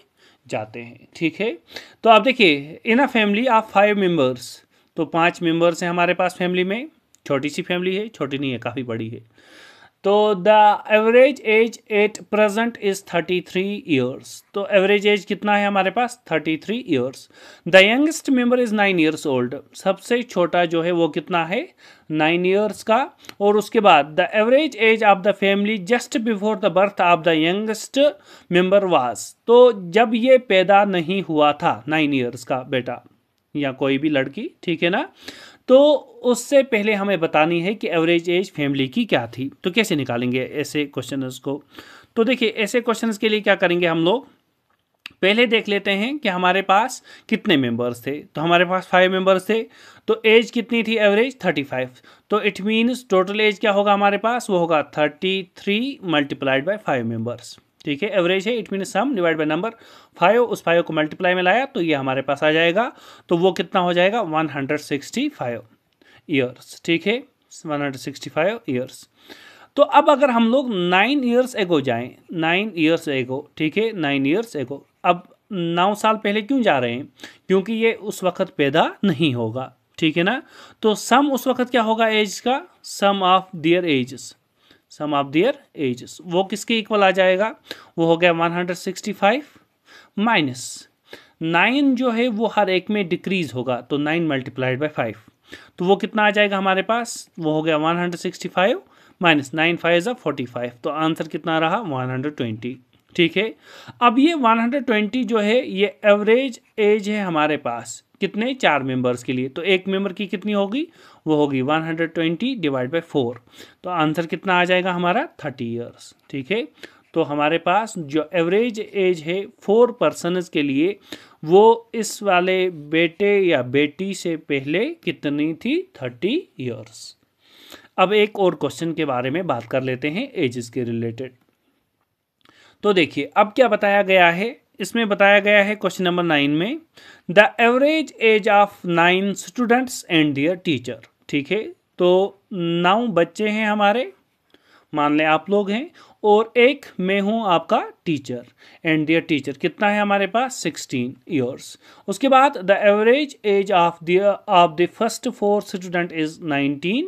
जाते हैं, ठीक है। तो आप देखिए इन अ फैमिली ऑफ 5 मेंबर्स, तो 5 मेंबर्स हैं हमारे पास फैमिली में, छोटी सी फैमिली है, छोटी नहीं है काफ़ी बड़ी है। तो the average as at present is 33 years. तो एवरेज एज कितना है हमारे पास 33 years. The youngest member is 9 years old, सबसे छोटा जो है वो कितना है 9 ईयर्स का। और उसके बाद the average age of the family just before the birth of the youngest member was, तो जब ये पैदा नहीं हुआ था 9 ईयर्स का बेटा या कोई भी लड़की, ठीक है ना, तो उससे पहले हमें बतानी है कि एवरेज एज फैमिली की क्या थी। तो कैसे निकालेंगे ऐसे क्वेश्चंस को? तो देखिए, ऐसे क्वेश्चंस के लिए क्या करेंगे हम लोग, पहले देख लेते हैं कि हमारे पास कितने मेंबर्स थे। तो हमारे पास 5 मेंबर्स थे, तो एज कितनी थी एवरेज 35। तो इट मीन्स टोटल एज क्या होगा हमारे पास, वो होगा 33 मल्टीप्लाइड बाय 5 मेंबर्स। ठीक है, एवरेज है, it means sum divide by number 5, उस 5 को मल्टीप्लाई में लाया तो ये हमारे पास आ जाएगा। तो वो कितना हो जाएगा, 165 ईयर्स। ठीक है, 165 ईयर्स। तो अब अगर हम लोग 9 ईयर्स एगो जाएं, 9 ईयर्स एगो, ठीक है, 9 ईयर्स एगो, अब 9 साल पहले क्यों जा रहे हैं, क्योंकि ये उस वक्त पैदा नहीं होगा। ठीक है ना, तो सम उस वक्त क्या होगा एज का, sum of their ages, sum of their ages वो किसके इक्वल आ जाएगा, वो हो गया 165 माइनस 9 जो है वो हर एक में डिक्रीज होगा, तो 9 मल्टीप्लाइड बाय 5, तो वो कितना आ जाएगा हमारे पास, वो हो गया 165 माइनस 9 5 45, तो आंसर कितना रहा 120। ठीक है, अब ये 120 जो है ये एवरेज एज है हमारे पास कितने, 4 मेंबर्स के लिए। तो एक मेंबर की कितनी होगी, वो होगी 120 डिवाइड बाय 4, तो आंसर कितना आ जाएगा हमारा 30 ईयर्स। ठीक है, तो हमारे पास जो एवरेज एज है 4 पर्सनस के लिए वो इस वाले बेटे या बेटी से पहले कितनी थी, 30 ईयर्स। अब एक और क्वेश्चन के बारे में बात कर लेते हैं एजेस के रिलेटेड। तो देखिए अब क्या बताया गया है, इसमें बताया गया है क्वेश्चन नंबर 9 में, the average age of 9 students and their teacher. ठीक है, तो 9 बच्चे हैं हमारे, मान लें आप लोग हैं, और एक मैं हूं आपका टीचर, एंड दियर टीचर कितना है हमारे पास 16 ईयर्स। उसके बाद the average age of the first 4 student is 19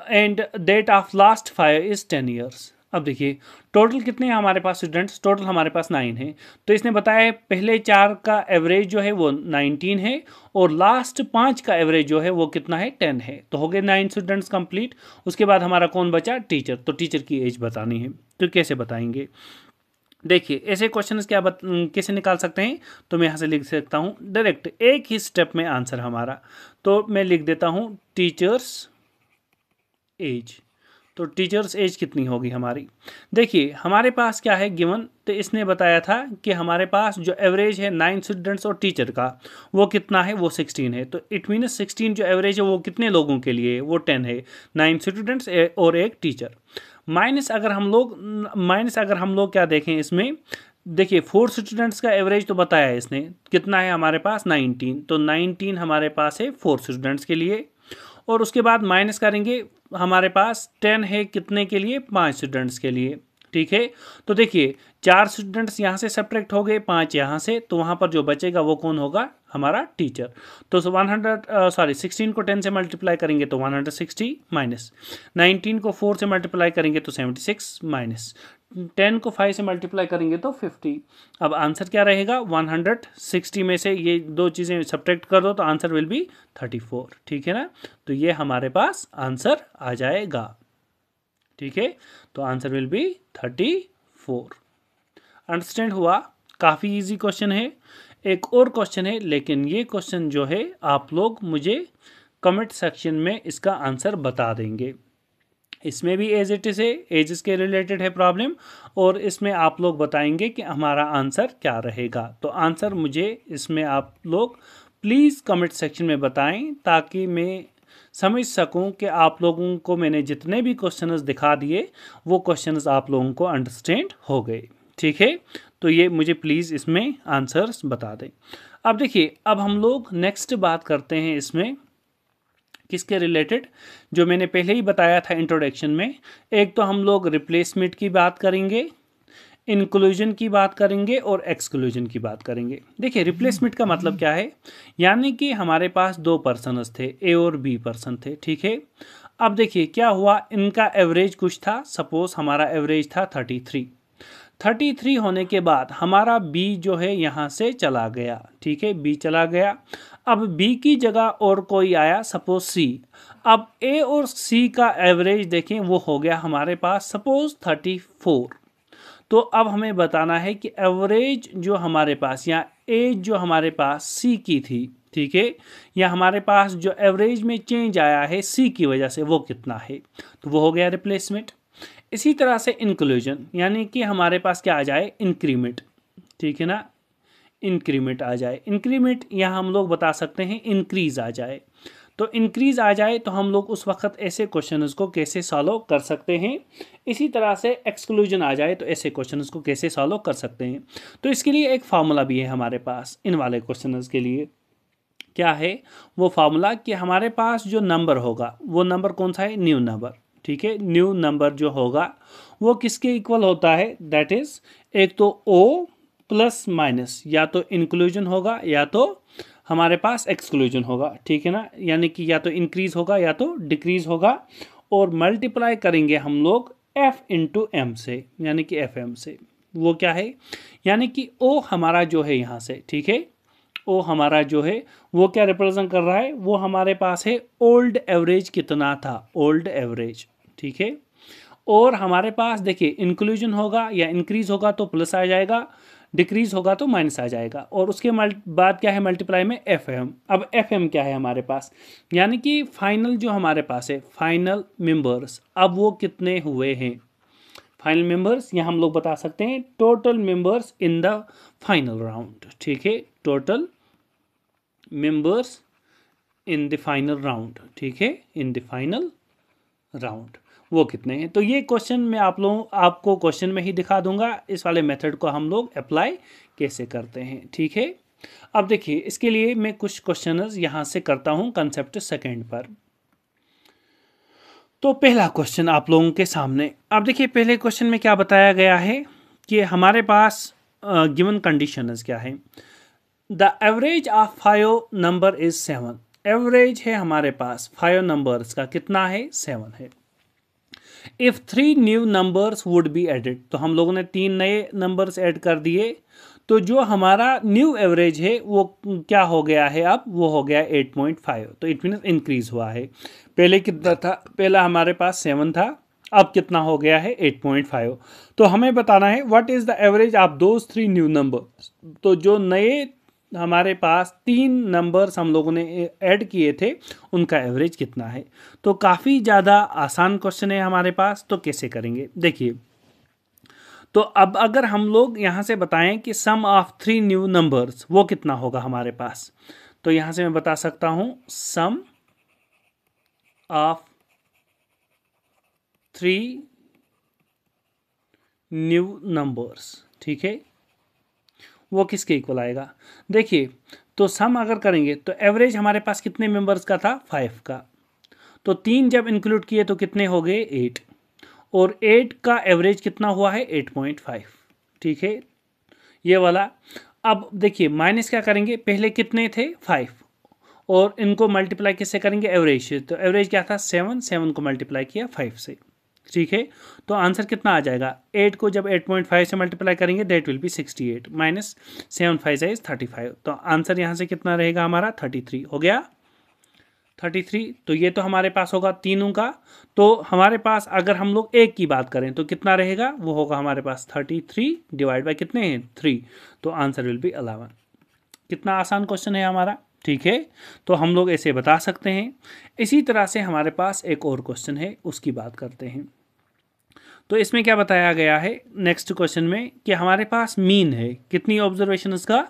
and that of last 5 is 10 years. अब देखिए टोटल कितने हैं हमारे पास स्टूडेंट्स, टोटल हमारे पास 9 हैं। तो इसने बताया पहले 4 का एवरेज जो है वो 19 है, और लास्ट 5 का एवरेज जो है वो कितना है 10 है। तो हो गए 9 स्टूडेंट्स कंप्लीट। उसके बाद हमारा कौन बचा, टीचर। तो टीचर की एज बतानी है, तो कैसे बताएंगे, देखिए ऐसे क्वेश्चन कैसे निकाल सकते हैं। तो मैं यहाँ से लिख सकता हूँ डायरेक्ट, एक ही स्टेप में आंसर हमारा। तो मैं लिख देता हूँ टीचर्स एज। तो टीचर्स एज कितनी होगी हमारी, देखिए हमारे पास क्या है गिवन, तो इसने बताया था कि हमारे पास जो एवरेज है 9 स्टूडेंट्स और टीचर का वो कितना है, वो 16 है। तो इट मीन्स 16 जो एवरेज है वो कितने लोगों के लिए, वो 10 है, 9 स्टूडेंट्स और एक टीचर। माइनस अगर हम लोग क्या देखें इसमें, देखिए 4 स्टूडेंट्स का एवरेज तो बताया है इसने, कितना है हमारे पास 19, तो 19 हमारे पास है 4 स्टूडेंट्स के लिए। और उसके बाद माइनस करेंगे, हमारे पास 10 है कितने के लिए, 5 स्टूडेंट्स के लिए। ठीक है, तो देखिए 4 स्टूडेंट्स यहाँ से सब्ट्रैक्ट हो गए, 5 यहाँ से, तो वहाँ पर जो बचेगा वो कौन होगा, हमारा टीचर। तो 16 को 10 से मल्टीप्लाई करेंगे तो 160 माइनस 19 को 4 से मल्टीप्लाई करेंगे तो 76 माइनस 10 को 5 से मल्टीप्लाई करेंगे तो 50। अब आंसर क्या रहेगा, 160 में से ये दो चीज़ें सब्ट्रैक्ट कर दो तो आंसर विल बी 34। ठीक है ना, तो ये हमारे पास आंसर आ जाएगा। ठीक है, तो आंसर विल बी 34। अंडरस्टैंड हुआ, काफ़ी इजी क्वेश्चन है। एक और क्वेश्चन है, लेकिन ये क्वेश्चन जो है आप लोग मुझे कमेंट सेक्शन में इसका आंसर बता देंगे। इसमें भी एज इट इज़ है, एजेस के रिलेटेड है प्रॉब्लम, और इसमें आप लोग बताएंगे कि हमारा आंसर क्या रहेगा। तो आंसर मुझे इसमें आप लोग प्लीज़ कमेंट सेक्शन में बताएं, ताकि मैं समझ सकूं कि आप लोगों को मैंने जितने भी क्वेश्चंस दिखा दिए वो क्वेश्चंस आप लोगों को अंडरस्टैंड हो गए। ठीक है, तो ये मुझे प्लीज़ इसमें आंसर्स बता दें। अब देखिए, अब हम लोग नेक्स्ट बात करते हैं इसमें किसके रिलेटेड, जो मैंने पहले ही बताया था इंट्रोडक्शन में। एक तो हम लोग रिप्लेसमेंट की बात करेंगे, इंक्लूजन की बात करेंगे, और एक्सक्लूजन की बात करेंगे। देखिए रिप्लेसमेंट का मतलब क्या है, यानी कि हमारे पास 2 पर्सनस थे, ए और बी पर्सन थे। ठीक है, अब देखिए क्या हुआ, इनका एवरेज कुछ था, सपोज हमारा एवरेज था 33 होने के बाद हमारा बी जो है यहाँ से चला गया। ठीक है, बी चला गया। अब बी की जगह और कोई आया, सपोज सी। अब ए और सी का एवरेज देखें, वो हो गया हमारे पास सपोज 34। तो अब हमें बताना है कि एवरेज जो हमारे पास, या एज जो हमारे पास सी की थी, ठीक है, या हमारे पास जो एवरेज में चेंज आया है सी की वजह से वो कितना है, तो वो हो गया रिप्लेसमेंट। इसी तरह से इंक्लूजन, यानी कि हमारे पास क्या आ जाए, इंक्रीमेंट, ठीक है ना, इंक्रीमेंट आ जाए। इंक्रीमेंट यहाँ हम लोग बता सकते हैं इंक्रीज आ जाए, तो इंक्रीज आ जाए तो हम लोग उस वक्त ऐसे क्वेश्चंस को कैसे सॉल्व कर सकते हैं। इसी तरह से एक्सक्लूजन आ जाए तो ऐसे क्वेश्चंस को कैसे सॉल्व कर सकते हैं। तो इसके लिए एक फार्मूला भी है हमारे पास इन वाले क्वेश्चंस के लिए। क्या है वो फार्मूला, कि हमारे पास जो नंबर होगा वो नंबर कौन सा है, न्यू नंबर, ठीक है। न्यू नंबर जो होगा वो किसके इक्वल होता है, दैट इज एक तो ओ प्लस माइनस, या तो इंक्लूजन होगा या तो हमारे पास एक्सक्लूजन होगा, ठीक है ना, यानी कि या तो इंक्रीज होगा या तो डिक्रीज होगा। और मल्टीप्लाई करेंगे हम लोग एफ इंटू एम से, यानी कि एफ एम से। वो क्या है, यानी कि ओ हमारा जो है यहाँ से, ठीक है, ओ हमारा जो है वो क्या रिप्रेजेंट कर रहा है, वो हमारे पास है ओल्ड एवरेज कितना था, ओल्ड एवरेज, ठीक है। और हमारे पास देखिए इंक्लूजन होगा या इंक्रीज होगा तो प्लस आ जाएगा, डिक्रीज होगा तो माइनस आ जाएगा। और उसके बाद क्या है, मल्टीप्लाई में एफ एम। अब एफ एम क्या है हमारे पास, यानी कि फाइनल जो हमारे पास है फाइनल मेंबर्स, अब वो कितने हुए हैं। फाइनल मेंबर्स यहाँ हम लोग बता सकते हैं total members in the final round, ठीक है, total members in the final round, ठीक है, इन द फाइनल राउंड वो कितने हैं। तो ये क्वेश्चन मैं आपको क्वेश्चन में ही दिखा दूंगा, इस वाले मेथड को हम लोग अप्लाई कैसे करते हैं, ठीक है। अब देखिए इसके लिए मैं कुछ क्वेश्चंस यहाँ से करता हूँ कंसेप्ट सेकंड पर। तो पहला क्वेश्चन आप लोगों के सामने, अब देखिए पहले क्वेश्चन में क्या बताया गया है कि हमारे पास गिवन कंडीशंस क्या है। The average of 5 number is 7, average है हमारे पास 5 नंबर्स का कितना है, 7 है। If 3 new numbers would be added, तो हम लोगों ने 3 नए नंबर्स ऐड कर दिए, तो जो हमारा न्यू एवरेज है वो क्या हो गया है, अब वो हो गया 8.5, तो इट मीन इंक्रीज हुआ है। पहले कितना था, पहला हमारे पास 7 था, अब कितना हो गया है 8.5। तो हमें बताना है what is the average of those 3 new numbers, तो जो नए हमारे पास 3 नंबर्स हम लोगों ने ऐड किए थे उनका एवरेज कितना है। तो काफ़ी ज़्यादा आसान क्वेश्चन है हमारे पास, तो कैसे करेंगे देखिए। तो अब अगर हम लोग यहाँ से बताएं कि सम ऑफ 3 न्यू नंबर्स वो कितना होगा हमारे पास, तो यहाँ से मैं बता सकता हूँ सम ऑफ 3 न्यू नंबर्स, ठीक है, वो किसके इक्वल आएगा। देखिए तो सम अगर करेंगे तो एवरेज हमारे पास कितने मेंबर्स का था, 5 का, तो 3 जब इंक्लूड किए तो कितने हो गए 8, और 8 का एवरेज कितना हुआ है 8.5, ठीक है, ये वाला। अब देखिए माइनस क्या करेंगे, पहले कितने थे 5, और इनको मल्टीप्लाई किससे करेंगे, एवरेज से, तो एवरेज क्या था 7 को मल्टीप्लाई किया 5 से, ठीक है। तो आंसर कितना आ जाएगा, 8 को जब 8.5 से मल्टीप्लाई करेंगे that will be 68 minus 7 5 is 35, तो आंसर यहाँ से कितना रहेगा हमारा 33 हो गया, 33। तो ये तो हमारे पास होगा तीनों का। तो हमारे पास अगर हम लोग एक की बात करें तो कितना रहेगा, वो होगा हमारे पास 33 डिवाइड बाय कितने हैं 3, तो आंसर विल बी 11। कितना आसान क्वेश्चन है हमारा, ठीक है, तो हम लोग ऐसे बता सकते हैं। इसी तरह से हमारे पास एक और क्वेश्चन है, उसकी बात करते हैं। तो इसमें क्या बताया गया है नेक्स्ट क्वेश्चन में, कि हमारे पास मीन है कितनी ऑब्जर्वेशंस का,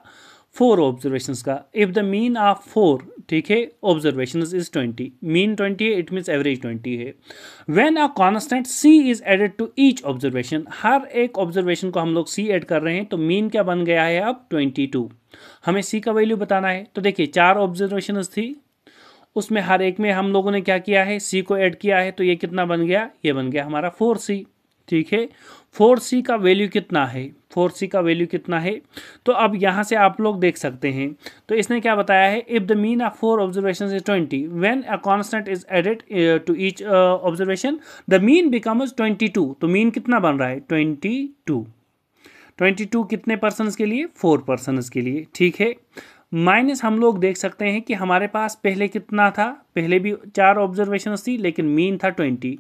4 ऑब्जर्वेशंस का। इफ द मीन ऑफ 4, ठीक है, ऑब्जर्वेशंस इज 20, मीन 20 है, इट मीन्स एवरेज 20 है। When a constant c is added to each observation, हर एक ऑब्जर्वेशन को हम लोग c ऐड कर रहे हैं, तो मीन क्या बन गया है अब 22। हमें c का वैल्यू बताना है, तो देखिए 4 ऑब्जर्वेशंस थी, उसमें हर एक में हम लोगों ने क्या किया है, c को ऐड किया है, तो ये कितना बन गया, ये बन गया हमारा 4c, ठीक है। 4c का वैल्यू कितना है, 4c का वैल्यू कितना है, तो अब यहाँ से आप लोग देख सकते हैं। तो इसने क्या बताया है, if the mean of 4 observations is 20, when a constant is added to each observation the mean becomes 22, तो मीन कितना बन रहा है 22, 22 कितने पर्सन्स के लिए, 4 पर्सन्स के लिए, ठीक है। माइनस हम लोग देख सकते हैं कि हमारे पास पहले कितना था, पहले भी 4 ऑब्जर्वेशंस थी लेकिन मीन था 20,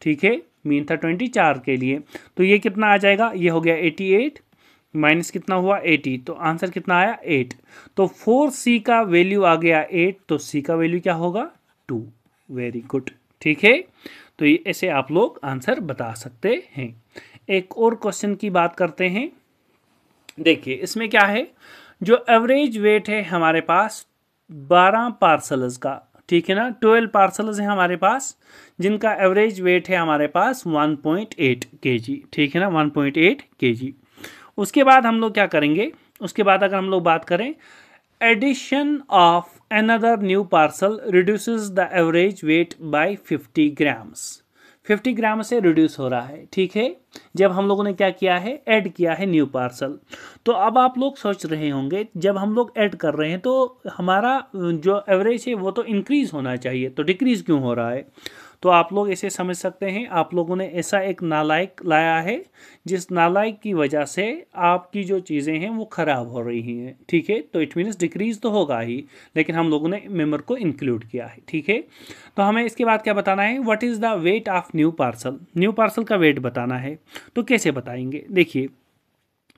ठीक है, मीन था 20 4 के लिए, तो ये कितना आ जाएगा, ये हो गया 88 माइनस कितना हुआ 80, तो आंसर कितना आया 8। तो 4C का वैल्यू आ गया 8, तो C का वैल्यू क्या होगा 2। वेरी गुड, ठीक है। तो ये ऐसे आप लोग आंसर बता सकते हैं। एक और क्वेश्चन की बात करते हैं। देखिए इसमें क्या है, जो एवरेज वेट है हमारे पास 12 पार्सल्स का, ठीक है ना, 12 पार्सल्स हैं हमारे पास, जिनका एवरेज वेट है हमारे पास 1.8 kg, ठीक है ना, 1.8 kg। उसके बाद हम लोग क्या करेंगे, उसके बाद अगर हम लोग बात करें, addition of another new parcel reduces the average weight by 50 grams. 50 gram से रिड्यूस हो रहा है, ठीक है, जब हम लोगों ने क्या किया है, ऐड किया है न्यू पार्सल। तो अब आप लोग सोच रहे होंगे, जब हम लोग ऐड कर रहे हैं तो हमारा जो एवरेज है वो तो इंक्रीज होना चाहिए, तो डिक्रीज क्यों हो रहा है। तो आप लोग ऐसे समझ सकते हैं, आप लोगों ने ऐसा एक नालायक लाया है, जिस नालायक की वजह से आपकी जो चीज़ें हैं वो ख़राब हो रही हैं, ठीक है। तो इट मीन्स डिक्रीज तो होगा ही, लेकिन हम लोगों ने मेंबर को इंक्लूड किया है, ठीक है। तो हमें इसके बाद क्या बताना है, what is the weight of new parcel. New parcel का वेट बताना है, तो कैसे बताएंगे। देखिए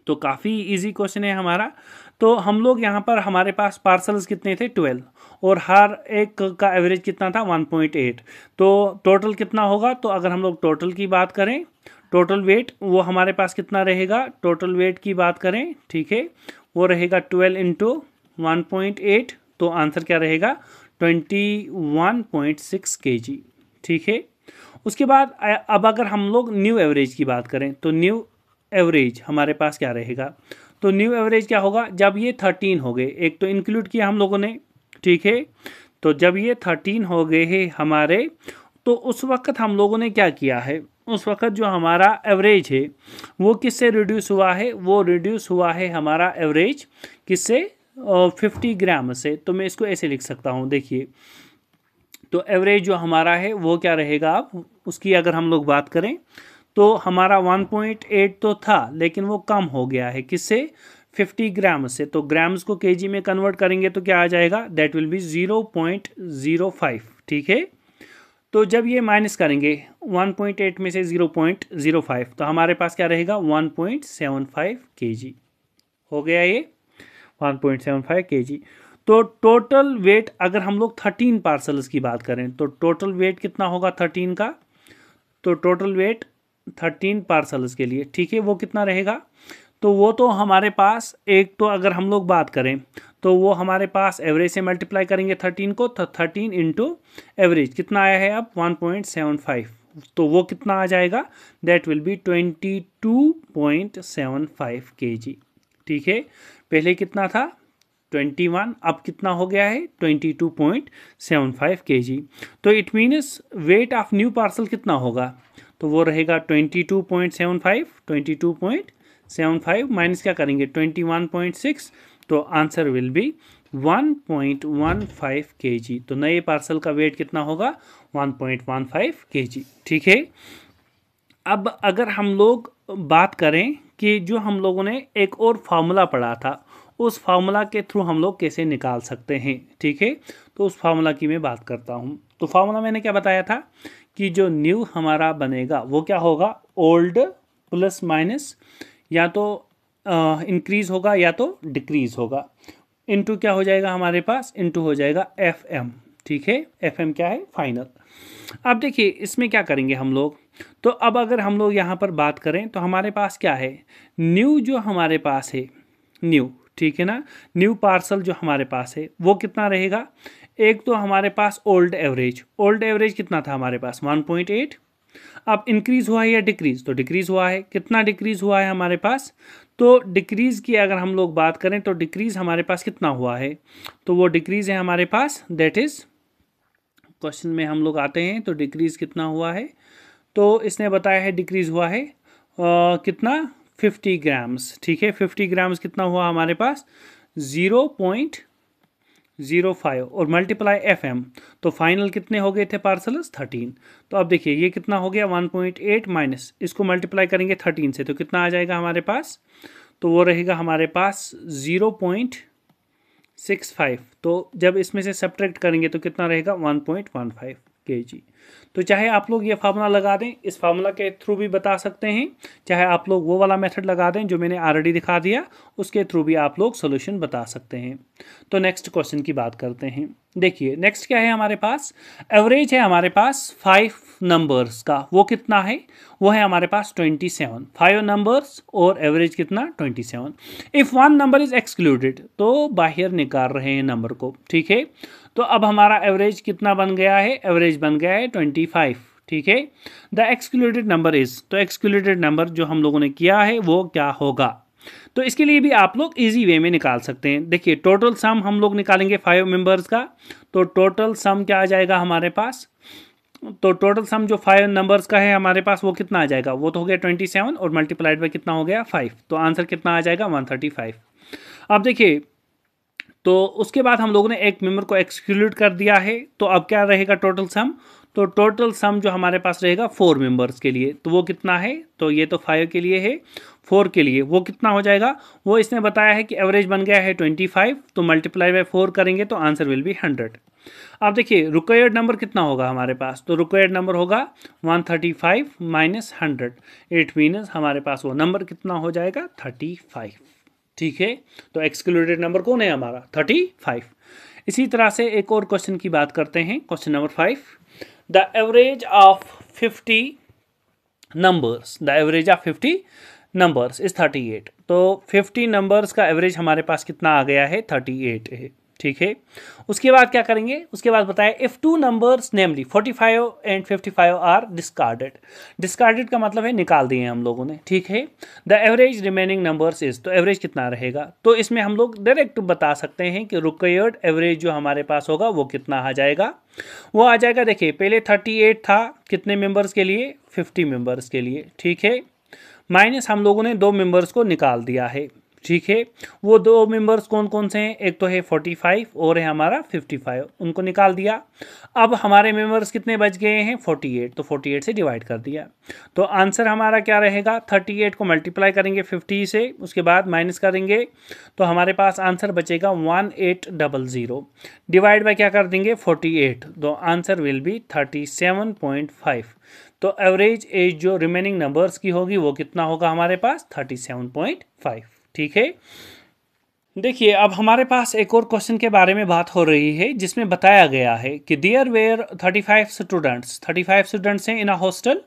तो काफ़ी इजी क्वेश्चन है हमारा। तो हम लोग यहाँ पर हमारे पास पार्सल्स कितने थे 12, और हर एक का एवरेज कितना था 1.8, तो टोटल कितना होगा। तो अगर हम लोग टोटल की बात करें, टोटल वेट वो हमारे पास कितना रहेगा, टोटल वेट की बात करें, ठीक है, वो रहेगा 12 इंटू 1.8, तो आंसर क्या रहेगा 21.6 kg, ठीक है। उसके बाद अब अगर हम लोग न्यू एवरेज की बात करें, तो न्यू एवरेज हमारे पास क्या रहेगा, तो न्यू एवरेज क्या होगा, जब ये 13 हो गए, एक तो इंक्लूड किया हम लोगों ने, ठीक है, तो जब ये 13 हो गए हैं हमारे, तो उस वक्त हम लोगों ने क्या किया है, उस वक्त जो हमारा एवरेज है वो किससे रिड्यूस हुआ है, वो रिड्यूस हुआ है हमारा एवरेज किससे, 50 ग्राम से। तो मैं इसको ऐसे लिख सकता हूँ, देखिए तो एवरेज जो हमारा है वो क्या रहेगा, अब उसकी अगर हम लोग बात करें, तो हमारा 1.8 तो था, लेकिन वो कम हो गया है किससे, 50 ग्राम से। तो ग्राम्स को केजी में कन्वर्ट करेंगे तो क्या आ जाएगा, दैट विल बी 0.05, ठीक है। तो जब ये माइनस करेंगे 1.8 में से 0.05, तो हमारे पास क्या रहेगा 1.75 kg हो गया ये 1.75 kg। तो टोटल वेट अगर हम लोग 13 पार्सल्स की बात करें, तो टोटल वेट कितना होगा 13 का, तो टोटल वेट 13 पार्सल्स के लिए, ठीक है, वो कितना रहेगा, तो वो तो हमारे पास एक, तो अगर हम लोग बात करें तो वो हमारे पास एवरेज से मल्टीप्लाई करेंगे 13 को, तो 13 इंटू एवरेज कितना आया है अब 1.75, तो वो कितना आ जाएगा, दैट विल बी 22.75 kg, ठीक है। पहले कितना था 21, अब कितना हो गया है 22.75 kg। तो it means weight of new parcel कितना होगा, तो वो रहेगा 22.75 माइनस क्या करेंगे 21.6, तो आंसर विल बी 1.15 kg। तो नए पार्सल का वेट कितना होगा 1.15 kg, ठीक है। अब अगर हम लोग बात करें कि जो हम लोगों ने एक और फार्मूला पढ़ा था, उस फार्मूला के थ्रू हम लोग कैसे निकाल सकते हैं, ठीक है, तो उस फार्मूला की मैं बात करता हूँ। तो फार्मूला मैंने क्या बताया था कि जो न्यू हमारा बनेगा वो क्या होगा, ओल्ड प्लस माइनस, या तो इंक्रीज होगा या तो डिक्रीज होगा, इनटू क्या हो जाएगा हमारे पास, इनटू हो जाएगा एफ एम, ठीक है, एफ एम क्या है फाइनल। अब देखिए इसमें क्या करेंगे हम लोग, तो अब अगर हम लोग यहाँ पर बात करें तो हमारे पास क्या है, न्यू जो हमारे पास है न्यू, ठीक है ना, न्यू पार्सल जो हमारे पास है वो कितना रहेगा, एक तो हमारे पास ओल्ड एवरेज कितना था हमारे पास 1.8, अब इंक्रीज हुआ है या डिक्रीज, तो डिक्रीज हुआ है, कितना डिक्रीज हुआ है हमारे पास, तो डिक्रीज की अगर हम लोग बात करें तो डिक्रीज हमारे पास कितना हुआ है, तो वो डिक्रीज है हमारे पास, दैट इज क्वेश्चन में हम लोग आते हैं तो डिक्रीज कितना हुआ है, तो इसने बताया है डिक्रीज हुआ है कितना 50 ग्राम्स, ठीक है, 50 ग्राम्स कितना हुआ हमारे पास 0.05 और मल्टीप्लाई एफ एम, तो फाइनल कितने हो गए थे पार्सल्स 13। तो अब देखिए ये कितना हो गया 1.8 माइनस इसको मल्टीप्लाई करेंगे 13 से, तो कितना आ जाएगा हमारे पास, तो वो रहेगा हमारे पास 0.65, तो जब इसमें से सब्ट्रैक्ट करेंगे तो कितना रहेगा 1.15 kg। तो चाहे आप लोग ये फार्मूला लगा दें, इस फार्मूला के थ्रू भी बता सकते हैं, चाहे आप लोग वो वाला मेथड लगा दें जो मैंने ऑलरेडी दिखा दिया, उसके थ्रू भी आप लोग सोल्यूशन बता सकते हैं। तो नेक्स्ट क्वेश्चन की बात करते हैं। देखिए नेक्स्ट क्या है हमारे पास, एवरेज है हमारे पास 5 नंबर्स का, वो कितना है, वो है हमारे पास 27। 5 नंबर्स और एवरेज कितना 27। If one number is excluded, तो बाहर निकाल रहे हैं नंबर को, ठीक है। तो अब हमारा एवरेज कितना बन गया है, एवरेज बन गया है 25, ठीक है। द एक्सक्लूडेड नंबर इज, तो एक्सक्लूडेड नंबर जो हम लोगों ने किया है वो क्या होगा। तो इसके लिए भी आप लोग इजी वे में निकाल सकते हैं। देखिए टोटल सम हम लोग निकालेंगे 5 मेंबर्स का, तो टोटल सम क्या आ जाएगा हमारे पास, तो टोटल सम जो 5 नंबर्स का है हमारे पास वो कितना आ जाएगा, वो तो हो गया 27 और मल्टीप्लाइड बाय कितना हो गया 5, तो आंसर कितना आ जाएगा 135। अब देखिए तो उसके बाद हम लोगों ने एक मेंबर को एक्सक्लूड कर दिया है, तो अब क्या रहेगा टोटल सम, तो टोटल सम जो हमारे पास रहेगा 4 मेंबर्स के लिए, तो वो कितना है, तो ये तो 5 के लिए है, 4 के लिए वो कितना हो जाएगा, वो इसने बताया है कि एवरेज बन गया है 25, तो मल्टीप्लाई बाय 4 करेंगे तो आंसर विल बी 100। अब देखिए रिक्वायर्ड नंबर कितना होगा हमारे पास, तो रिक्वायर्ड नंबर होगा 135 माइनस 100, इट मीन्स हमारे पास वो नंबर कितना हो जाएगा 35, ठीक है। तो एक्सक्लूडेड नंबर कौन है हमारा 35। इसी तरह से एक और क्वेश्चन की बात करते हैं, question number 5, the average of 50 numbers, the average of 50 numbers is 38। तो 50 नंबर्स का एवरेज हमारे पास कितना आ गया है 38 है, ठीक है। उसके बाद क्या करेंगे, उसके बाद बताया if 2 numbers namely 45 and 55 are discarded. Discarded का मतलब है निकाल दिए हम लोगों ने, ठीक है। The average remaining numbers is, तो एवरेज कितना रहेगा, तो इसमें हम लोग डायरेक्ट बता सकते हैं कि रिक्वायर्ड एवरेज जो हमारे पास होगा वो कितना आ जाएगा, वो आ जाएगा, देखिए पहले 38 था कितने मेंबर्स के लिए 50 मेंबर्स के लिए, ठीक है, माइनस हम लोगों ने 2 मेंबर्स को निकाल दिया है, ठीक है। वो 2 मेंबर्स कौन कौन से हैं, एक तो है 45 और है हमारा 55, उनको निकाल दिया। अब हमारे मेंबर्स कितने बच गए हैं 48, तो 48 से डिवाइड कर दिया, तो आंसर हमारा क्या रहेगा, 38 को मल्टीप्लाई करेंगे 50 से, उसके बाद माइनस करेंगे, तो हमारे पास आंसर बचेगा 1800, डिवाइड बाय क्या कर देंगे 48, तो आंसर विल बी 37.5। तो एवरेज एज जो रिमेनिंग नंबर्स की होगी वो कितना होगा हमारे पास 37.5, ठीक है। देखिए अब हमारे पास एक और क्वेश्चन के बारे में बात हो रही है जिसमें बताया गया है कि देयर वेयर 35 स्टूडेंट्स, 35 स्टूडेंट्स हैं इन अ हॉस्टल।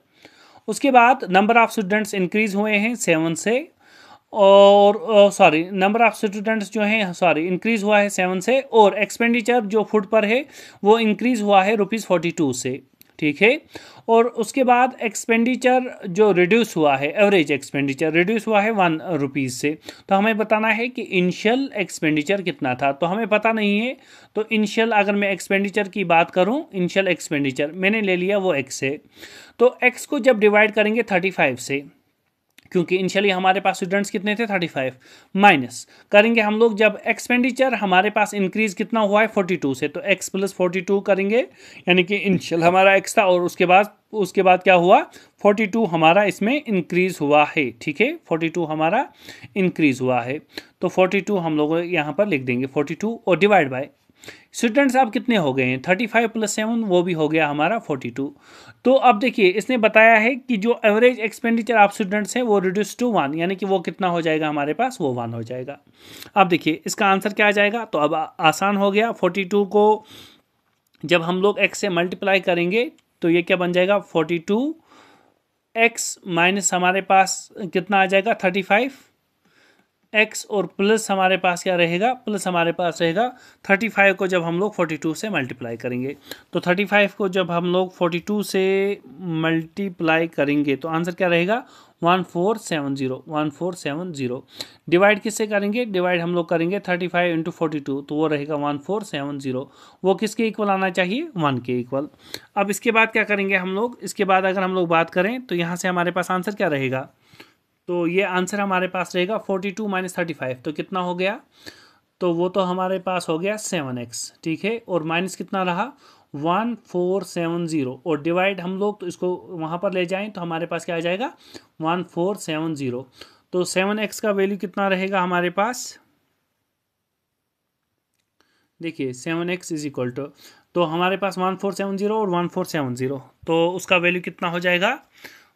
उसके बाद नंबर ऑफ स्टूडेंट्स इंक्रीज हुए हैं 7 से, और सॉरी नंबर ऑफ स्टूडेंट्स जो हैं सॉरी इंक्रीज हुआ है 7 से, और एक्सपेंडिचर जो फूड पर है वो इंक्रीज हुआ है ₹42 से, ठीक है। और उसके बाद एक्सपेंडिचर जो रिड्यूस हुआ है, एवरेज एक्सपेंडिचर रिड्यूस हुआ है ₹1 से, तो हमें बताना है कि इनिशियल एक्सपेंडिचर कितना था, तो हमें पता नहीं है। तो इनिशियल अगर मैं एक्सपेंडिचर की बात करूं, इनिशियल एक्सपेंडिचर मैंने ले लिया वो x है, तो x को जब डिवाइड करेंगे 35 से, क्योंकि इनिशियली हमारे पास स्टूडेंट्स कितने थे 35, माइनस करेंगे हम लोग जब एक्सपेंडिचर हमारे पास इंक्रीज कितना हुआ है 42 से, तो x प्लस 42 करेंगे, यानी कि इनिशियल हमारा x था और उसके बाद क्या हुआ 42 हमारा इसमें इंक्रीज हुआ है, ठीक है, 42 हमारा इंक्रीज हुआ है, तो 42 हम लोग यहाँ पर लिख देंगे 42 और डिवाइड बाय स्टूडेंट्स अब कितने हो गए हैं 35 प्लस 7, वो भी हो गया हमारा 42। तो अब देखिए इसने बताया है कि जो एवरेज एक्सपेंडिचर ऑफ स्टूडेंट्स हैं वो रिड्यूस टू 1, यानी कि वो कितना हो जाएगा हमारे पास, वो 1 हो जाएगा। अब देखिए इसका आंसर क्या आ जाएगा, तो अब आसान हो गया, 42 को जब हम लोग x से मल्टीप्लाई करेंगे तो ये क्या बन जाएगा 42x माइनस हमारे पास कितना आ जाएगा 35 x, और प्लस हमारे पास क्या रहेगा, प्लस हमारे पास रहेगा 35 को जब हम लोग 42 से मल्टीप्लाई करेंगे, तो 35 को जब हम लोग 42 से मल्टीप्लाई करेंगे तो आंसर क्या रहेगा 1470 डिवाइड किससे करेंगे, डिवाइड हम लोग करेंगे 35 इंटू 42, तो वो रहेगा 1470, वो किसके इक्वल आना चाहिए 1 के इक्वल। अब इसके बाद क्या करेंगे हम लोग, इसके बाद अगर हम लोग बात करें तो यहाँ से हमारे पास आंसर क्या रहेगा, तो ये आंसर हमारे पास रहेगा 42 माइनस 35, तो कितना हो गया, तो वो तो हमारे पास हो गया 7x, ठीक है, और माइनस कितना रहा 1470, और डिवाइड हम लोग तो इसको वहाँ पर ले जाएं तो हमारे पास क्या आ जाएगा 1470, तो 7x का वैल्यू कितना रहेगा हमारे पास, देखिए 7x इज इक्वल टू तो हमारे पास 1470 और 1470, तो उसका वैल्यू कितना हो जाएगा,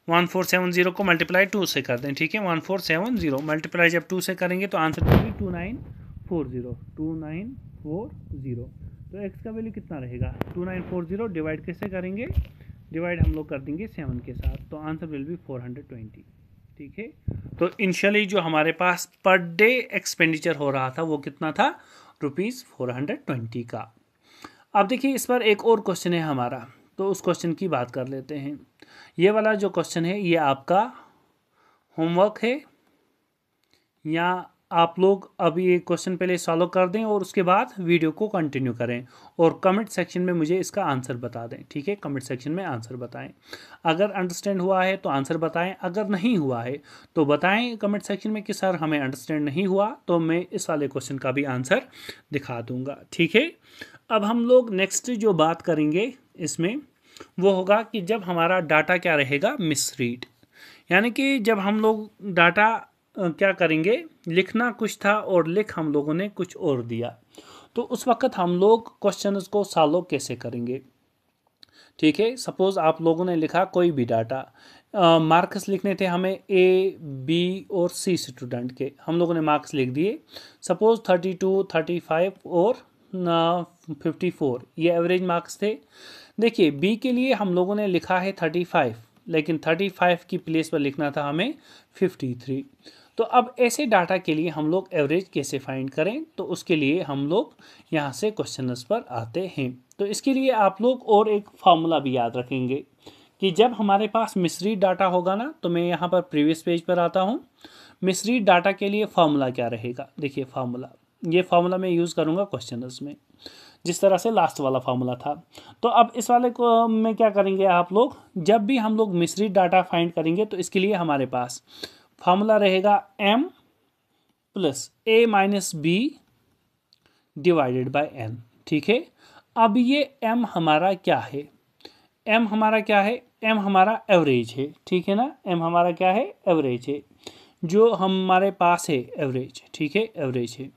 1470 को मल्टीप्लाई 2 से कर दें, ठीक है। 1470 मल्टीप्लाई जब 2 से करेंगे तो आंसर होगी 2940। तो x का वैल्यू कितना रहेगा, 2940 डिवाइड कैसे करेंगे, डिवाइड हम लोग कर देंगे 7 के साथ, तो आंसर विल बी 420, ठीक है। तो इनिशियली जो हमारे पास पर डे एक्सपेंडिचर हो रहा था वो कितना था, ₹420 का। अब देखिए इस पर एक और क्वेश्चन है हमारा, तो उस क्वेश्चन की बात कर लेते हैं। ये वाला जो क्वेश्चन है ये आपका होमवर्क है, या आप लोग अभी ये क्वेश्चन पहले सॉल्व कर दें और उसके बाद वीडियो को कंटिन्यू करें और कमेंट सेक्शन में मुझे इसका आंसर बता दें, ठीक है। कमेंट सेक्शन में आंसर बताएं, अगर अंडरस्टैंड हुआ है तो आंसर बताएं, अगर नहीं हुआ है तो बताएं कमेंट सेक्शन में कि सर हमें अंडरस्टैंड नहीं हुआ, तो मैं इस वाले क्वेश्चन का भी आंसर दिखा दूंगा, ठीक है। अब हम लोग नेक्स्ट जो बात करेंगे इसमें वो होगा कि जब हमारा डाटा क्या रहेगा, मिसरीड, यानी कि जब हम लोग डाटा क्या करेंगे, लिखना कुछ था और लिख हम लोगों ने कुछ और दिया, तो उस वक्त हम लोग क्वेश्चंस को सॉल्व कैसे करेंगे, ठीक है। सपोज़ आप लोगों ने लिखा कोई भी डाटा, मार्क्स लिखने थे हमें A, B और C स्टूडेंट के, हम लोगों ने मार्क्स लिख दिए, सपोज़ 32, 35 और 54, ये एवरेज मार्क्स थे। देखिए B के लिए हम लोगों ने लिखा है 35, लेकिन 35 की प्लेस पर लिखना था हमें 53। तो अब ऐसे डाटा के लिए हम लोग एवरेज कैसे फाइंड करें, तो उसके लिए हम लोग यहाँ से क्वेश्चंस पर आते हैं। तो इसके लिए आप लोग और एक फार्मूला भी याद रखेंगे कि जब हमारे पास मिसरीड डाटा होगा ना, तो मैं यहाँ पर प्रीवियस पेज पर आता हूँ। मिसरीड डाटा के लिए फार्मूला क्या रहेगा, देखिए फार्मूला, ये फार्मूला मैं यूज़ करूँगा क्वेश्चंस में, जिस तरह से लास्ट वाला फार्मूला था। तो अब इस वाले को में क्या करेंगे आप लोग, जब भी हम लोग मिसरीड डाटा फाइंड करेंगे तो इसके लिए हमारे पास फार्मूला रहेगा m plus a minus B divided by n, ठीक है। अब ये m हमारा क्या है, m हमारा क्या है, m हमारा एवरेज है, ठीक है ना, m हमारा क्या है, एवरेज है, जो हमारे पास है एवरेज, ठीक है, एवरेज है।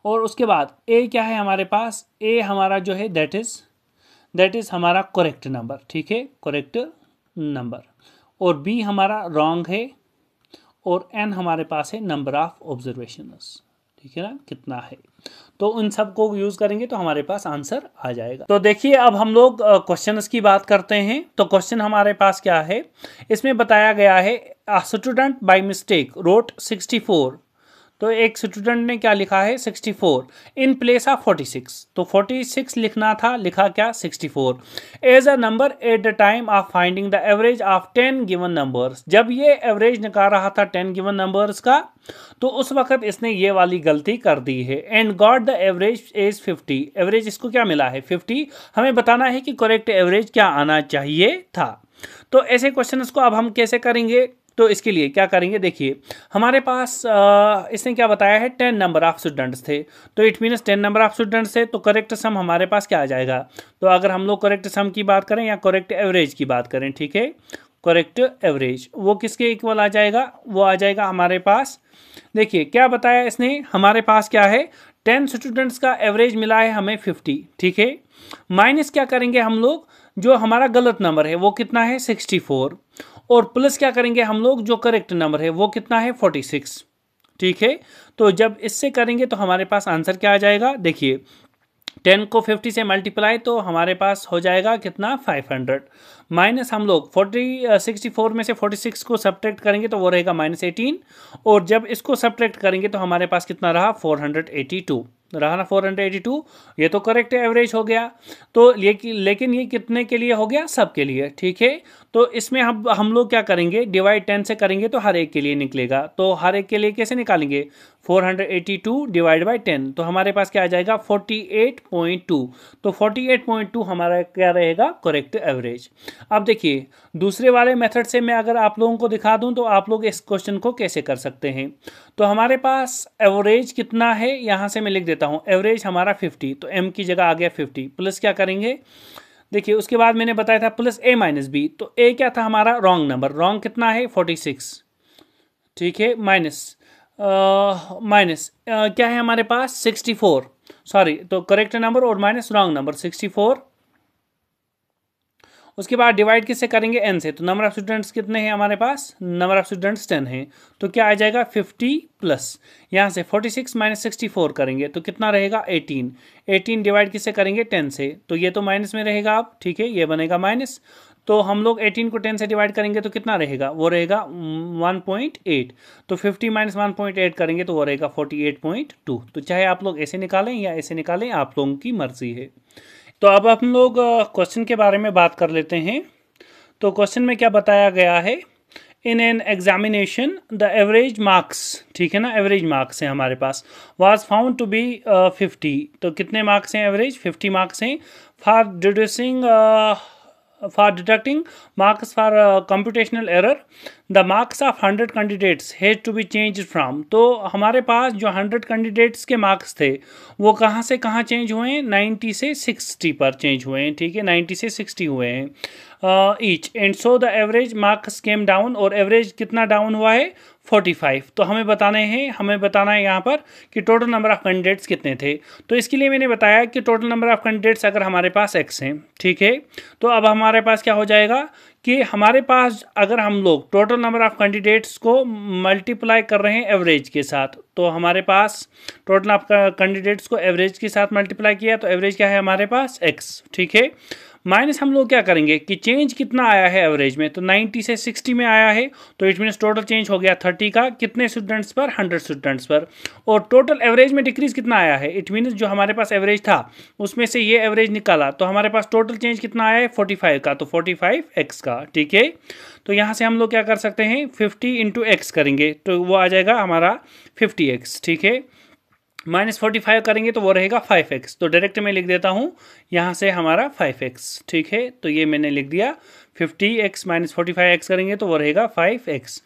और उसके बाद a क्या है हमारे पास, a हमारा जो है दैट इज हमारा करेक्ट नंबर, ठीक है, करेक्ट नंबर, और b हमारा रॉन्ग है, और n हमारे पास है नंबर ऑफ ऑब्जर्वेशंस, ठीक है ना, कितना है। तो उन सब को यूज़ करेंगे तो हमारे पास आंसर आ जाएगा। तो देखिए अब हम लोग क्वेश्चंस की बात करते हैं। तो क्वेश्चन हमारे पास क्या है, इसमें बताया गया है स्टूडेंट बाय मिस्टेक रोट 64, तो एक स्टूडेंट ने क्या लिखा है 64 इन प्लेस ऑफ 46, तो 46 लिखना था, लिखा क्या 64 as a number at the time of finding the average of 10 given numbers. जब ये एवरेज निकाल रहा था 10 गिवन नंबर्स का, तो उस वक्त इसने ये वाली गलती कर दी है, and got the average as 50, average इसको क्या मिला है 50। हमें बताना है कि करेक्ट एवरेज क्या आना चाहिए था। तो ऐसे क्वेश्चन को अब हम कैसे करेंगे, तो इसके लिए क्या करेंगे, देखिए हमारे पास इसने क्या बताया है 10 नंबर ऑफ स्टूडेंट्स थे, तो it means 10 number of students थे, तो करेक्ट सम हमारे पास क्या आ जाएगा। तो अगर हम लोग करेक्ट सम की बात करें या करेक्ट एवरेज की बात करें, ठीक है, करेक्ट एवरेज वो किसके इक्वल आ जाएगा, वो आ जाएगा हमारे पास, देखिए क्या बताया इसने, हमारे पास क्या है 10 स्टूडेंट्स का एवरेज मिला है हमें 50, ठीक है, माइनस क्या करेंगे हम लोग, जो हमारा गलत नंबर है वो कितना है 64, और प्लस क्या करेंगे हम लोग, जो करेक्ट नंबर है वो कितना है 46, ठीक है। तो जब इससे करेंगे तो हमारे पास आंसर क्या आ जाएगा, देखिए 10 को 50 से मल्टीप्लाई तो हमारे पास हो जाएगा कितना 500, माइनस हम लोग 64 में से 46 को सब्ट्रैक्ट करेंगे तो वो रहेगा -18, और जब इसको सब्ट्रैक्ट करेंगे तो हमारे पास कितना रहा 482 रहा ना, 482, ये तो करेक्ट एवरेज हो गया। तो लेकिन ये कितने के लिए हो गया, सब के लिए, ठीक है। तो इसमें हम लोग क्या करेंगे, डिवाइड 10 से करेंगे तो हर एक के लिए निकलेगा, तो हर एक के लिए कैसे निकालेंगे 482 डिवाइड बाई 10, तो हमारे पास क्या आ जाएगा 48.2, तो 48.2 हमारा क्या रहेगा करेक्ट एवरेज। अब देखिए दूसरे वाले मेथड से मैं अगर आप लोगों को दिखा दूं तो आप लोग इस क्वेश्चन को कैसे कर सकते हैं। तो हमारे पास एवरेज कितना है, यहाँ से मैं लिख देता हूँ, एवरेज हमारा 50, तो m की जगह आ गया 50, प्लस क्या करेंगे, देखिए उसके बाद मैंने बताया था प्लस a माइनस बी, तो a क्या था हमारा रॉन्ग नंबर, रॉन्ग कितना है 46, ठीक है, माइनस क्या है हमारे पास 64, सॉरी, तो करेक्ट नंबर और माइनस रॉन्ग नंबर 64। उसके बाद डिवाइड किससे करेंगे, n से। तो नंबर ऑफ स्टूडेंट्स कितने हैं हमारे पास, नंबर ऑफ स्टूडेंट्स 10 हैं, तो क्या आ जाएगा 50 प्लस यहाँ से 46 माइनस 64 करेंगे तो कितना रहेगा 18। 18 डिवाइड किससे करेंगे 10 से, तो ये तो माइनस में रहेगा आप, ठीक है, ये बनेगा माइनस। तो हम लोग 18 को 10 से डिवाइड करेंगे तो कितना रहेगा, वो रहेगा 1.8। तो 50 माइनस 1.8 करेंगे तो वो रहेगा 48.2। तो चाहे आप लोग ऐसे निकालें या ऐसे निकालें, आप लोगों की मर्जी है। तो अब हम लोग क्वेश्चन के बारे में बात कर लेते हैं। तो क्वेश्चन में क्या बताया गया है, in an examination the average marks, ठीक है ना, एवरेज मार्क्स हैं हमारे पास, वाज फाउंड टू बी 50। तो कितने मार्क्स हैं एवरेज, 50 मार्क्स हैं। For deducting marks for computational error the marks of 100 candidates has to be change from. तो हमारे पास जो 100 कैंडिडेट्स के मार्क्स थे वो कहाँ से कहाँ चेंज हुए हैं, 90 से 60 पर चेंज हुए हैं, ठीक है, 90 से 60 हुए हैं each, and so the average marks came down, और एवरेज कितना डाउन हुआ है 45। तो हमें बताना है यहाँ पर कि टोटल नंबर ऑफ कैंडिडेट्स कितने थे। तो इसके लिए मैंने बताया कि टोटल नंबर ऑफ कैंडिडेट्स अगर हमारे पास x हैं, ठीक है, तो अब हमारे पास क्या हो जाएगा कि हमारे पास अगर हम लोग टोटल नंबर ऑफ कैंडिडेट्स को मल्टीप्लाई कर रहे हैं एवरेज के साथ, तो हमारे पास टोटल ऑफ कैंडिडेट्स को एवरेज के साथ मल्टीप्लाई किया तो एवरेज क्या है हमारे पास x, ठीक है, माइनस हम लोग क्या करेंगे कि चेंज कितना आया है एवरेज में, तो 90 से 60 में आया है, तो इट मीन्स टोटल चेंज हो गया 30 का, कितने स्टूडेंट्स पर, 100 स्टूडेंट्स पर। और टोटल एवरेज में डिक्रीज कितना आया है, इट मीन्स जो हमारे पास एवरेज था उसमें से ये एवरेज निकाला, तो हमारे पास टोटल चेंज कितना आया है 45 का, तो 45x का, ठीक है। तो यहाँ से हम लोग क्या कर सकते हैं, 50 इंटू एक्स करेंगे तो वो आ जाएगा हमारा 50x, ठीक है, माइनस 45 करेंगे तो वो रहेगा 5x। तो डायरेक्ट मैं लिख देता हूँ यहाँ से हमारा 5x, ठीक है, तो ये मैंने लिख दिया 50x माइनस 45x करेंगे तो वो रहेगा 5x।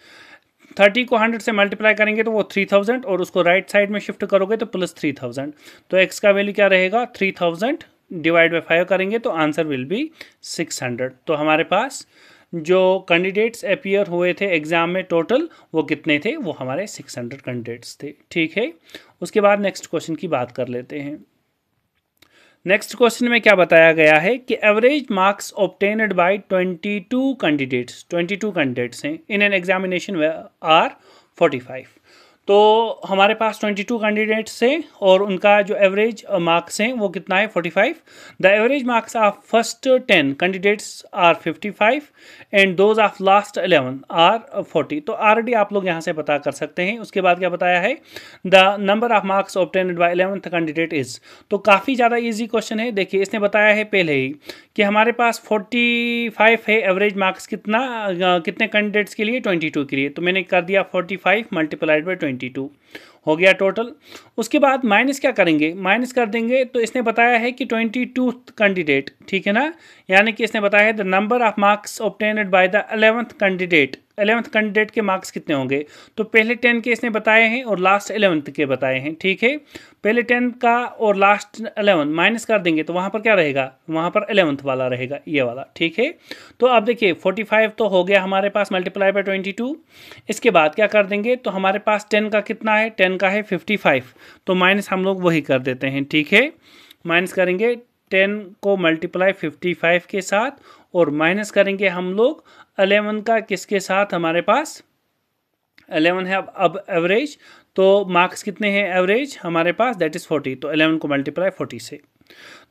30 को 100 से मल्टीप्लाई करेंगे तो वो 3000, और उसको राइट साइड में शिफ्ट करोगे तो प्लस 3000, तो x का वैल्यू क्या रहेगा 3000 डिवाइड बाई 5 करेंगे तो आंसर विल बी 600। तो हमारे पास जो कैंडिडेट्स अपीयर हुए थे एग्जाम में टोटल वो कितने थे, वो हमारे 600 कैंडिडेट्स थे, ठीक है। उसके बाद नेक्स्ट क्वेश्चन की बात कर लेते हैं। नेक्स्ट क्वेश्चन में क्या बताया गया है कि average marks obtained by 22 candidates हैं इन एन एग्जामिनेशन आर 45। तो हमारे पास 22 कैंडिडेट्स हैं और उनका जो एवरेज मार्क्स हैं वो कितना है 45। The average marks of first 10 candidates are 55 and those of last 11 are 40। तो ऑलरेडी आप लोग यहाँ से पता कर सकते हैं। उसके बाद क्या बताया है, the number of marks obtained by 11th candidate is. तो काफ़ी ज़्यादा ईजी क्वेश्चन है। देखिए इसने बताया है पहले ही कि हमारे पास 45 है एवरेज मार्क्स, कितने कैंडिडेट्स के लिए 22 के लिए, तो मैंने कर दिया 45 मल्टीप्लाइड बाई 22 हो गया टोटल। उसके बाद माइनस क्या करेंगे, माइनस कर देंगे। तो इसने बताया है कि 22 कैंडिडेट, ठीक है ना, यानी कि इसने बताया है the number of marks obtained by the 11th candidate के मार्क्स कितने होंगे। तो पहले 10 के इसने बताए हैं और लास्ट 11th के बताए हैं, ठीक है। पहले 10 का और लास्ट 11 माइनस कर देंगे तो वहाँ पर क्या रहेगा, वहाँ पर 11th वाला रहेगा, ये वाला, ठीक है। तो अब देखिए 45 तो हो गया हमारे पास मल्टीप्लाई बाय 22। इसके बाद क्या कर देंगे, तो हमारे पास 10 का कितना है, 10 का है 55, तो माइनस हम लोग वही कर देते हैं, ठीक है। माइनस करेंगे 10 को मल्टीप्लाई 55 के साथ और माइनस करेंगे हम लोग 11 का किसके साथ, हमारे पास 11 है अब एवरेज, तो मार्क्स कितने हैं एवरेज हमारे पास, दैट इज़ 40। तो 11 को मल्टीप्लाई 40 से,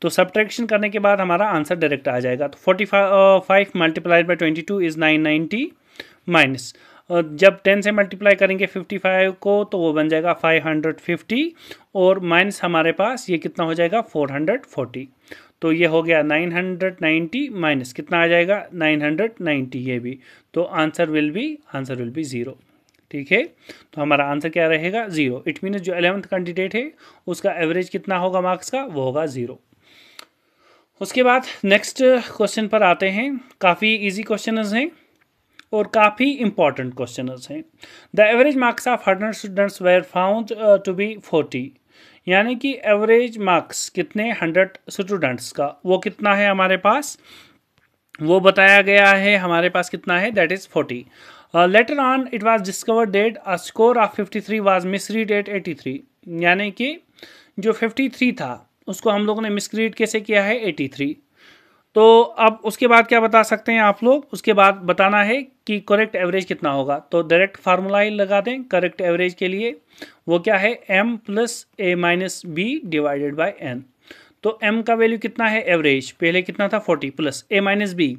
तो सब्ट्रैक्शन करने के बाद हमारा आंसर डायरेक्ट आ जाएगा। तो 45 मल्टीप्लाइड बाई 22 इज़ 990 माइनस, जब 10 से मल्टीप्लाई करेंगे 55 को तो वो बन जाएगा 550 और माइनस हमारे पास ये कितना हो जाएगा 440। तो ये हो गया 990 माइनस कितना आ जाएगा 990 ये भी, तो आंसर विल बी 0, ठीक है। तो हमारा आंसर क्या रहेगा 0। इट मीन्स जो 11th कैंडिडेट है उसका एवरेज कितना होगा मार्क्स का, वो होगा 0। उसके बाद नेक्स्ट क्वेश्चन पर आते हैं। काफ़ी इजी क्वेश्चंस हैं और काफ़ी इंपॉर्टेंट क्वेश्चंस हैं। The average marks of 100 students were found to be 40, यानी कि एवरेज मार्क्स कितने 100 स्टूडेंट्स का वो कितना है हमारे पास, वो बताया गया है हमारे पास कितना है, that is 40। Later on it was discovered that a score of 53 was misread at 83, यानी कि जो 53 था उसको हम लोगों ने मिसरीड कैसे किया है 83। तो अब उसके बाद क्या बता सकते हैं आप लोग, उसके बाद बताना है कि करेक्ट एवरेज कितना होगा। तो डायरेक्ट फार्मूला ही लगा दें करेक्ट एवरेज के लिए, वो क्या है m plus a minus B divided by n। तो m का वैल्यू कितना है एवरेज, पहले कितना था 40 प्लस a माइनस बी।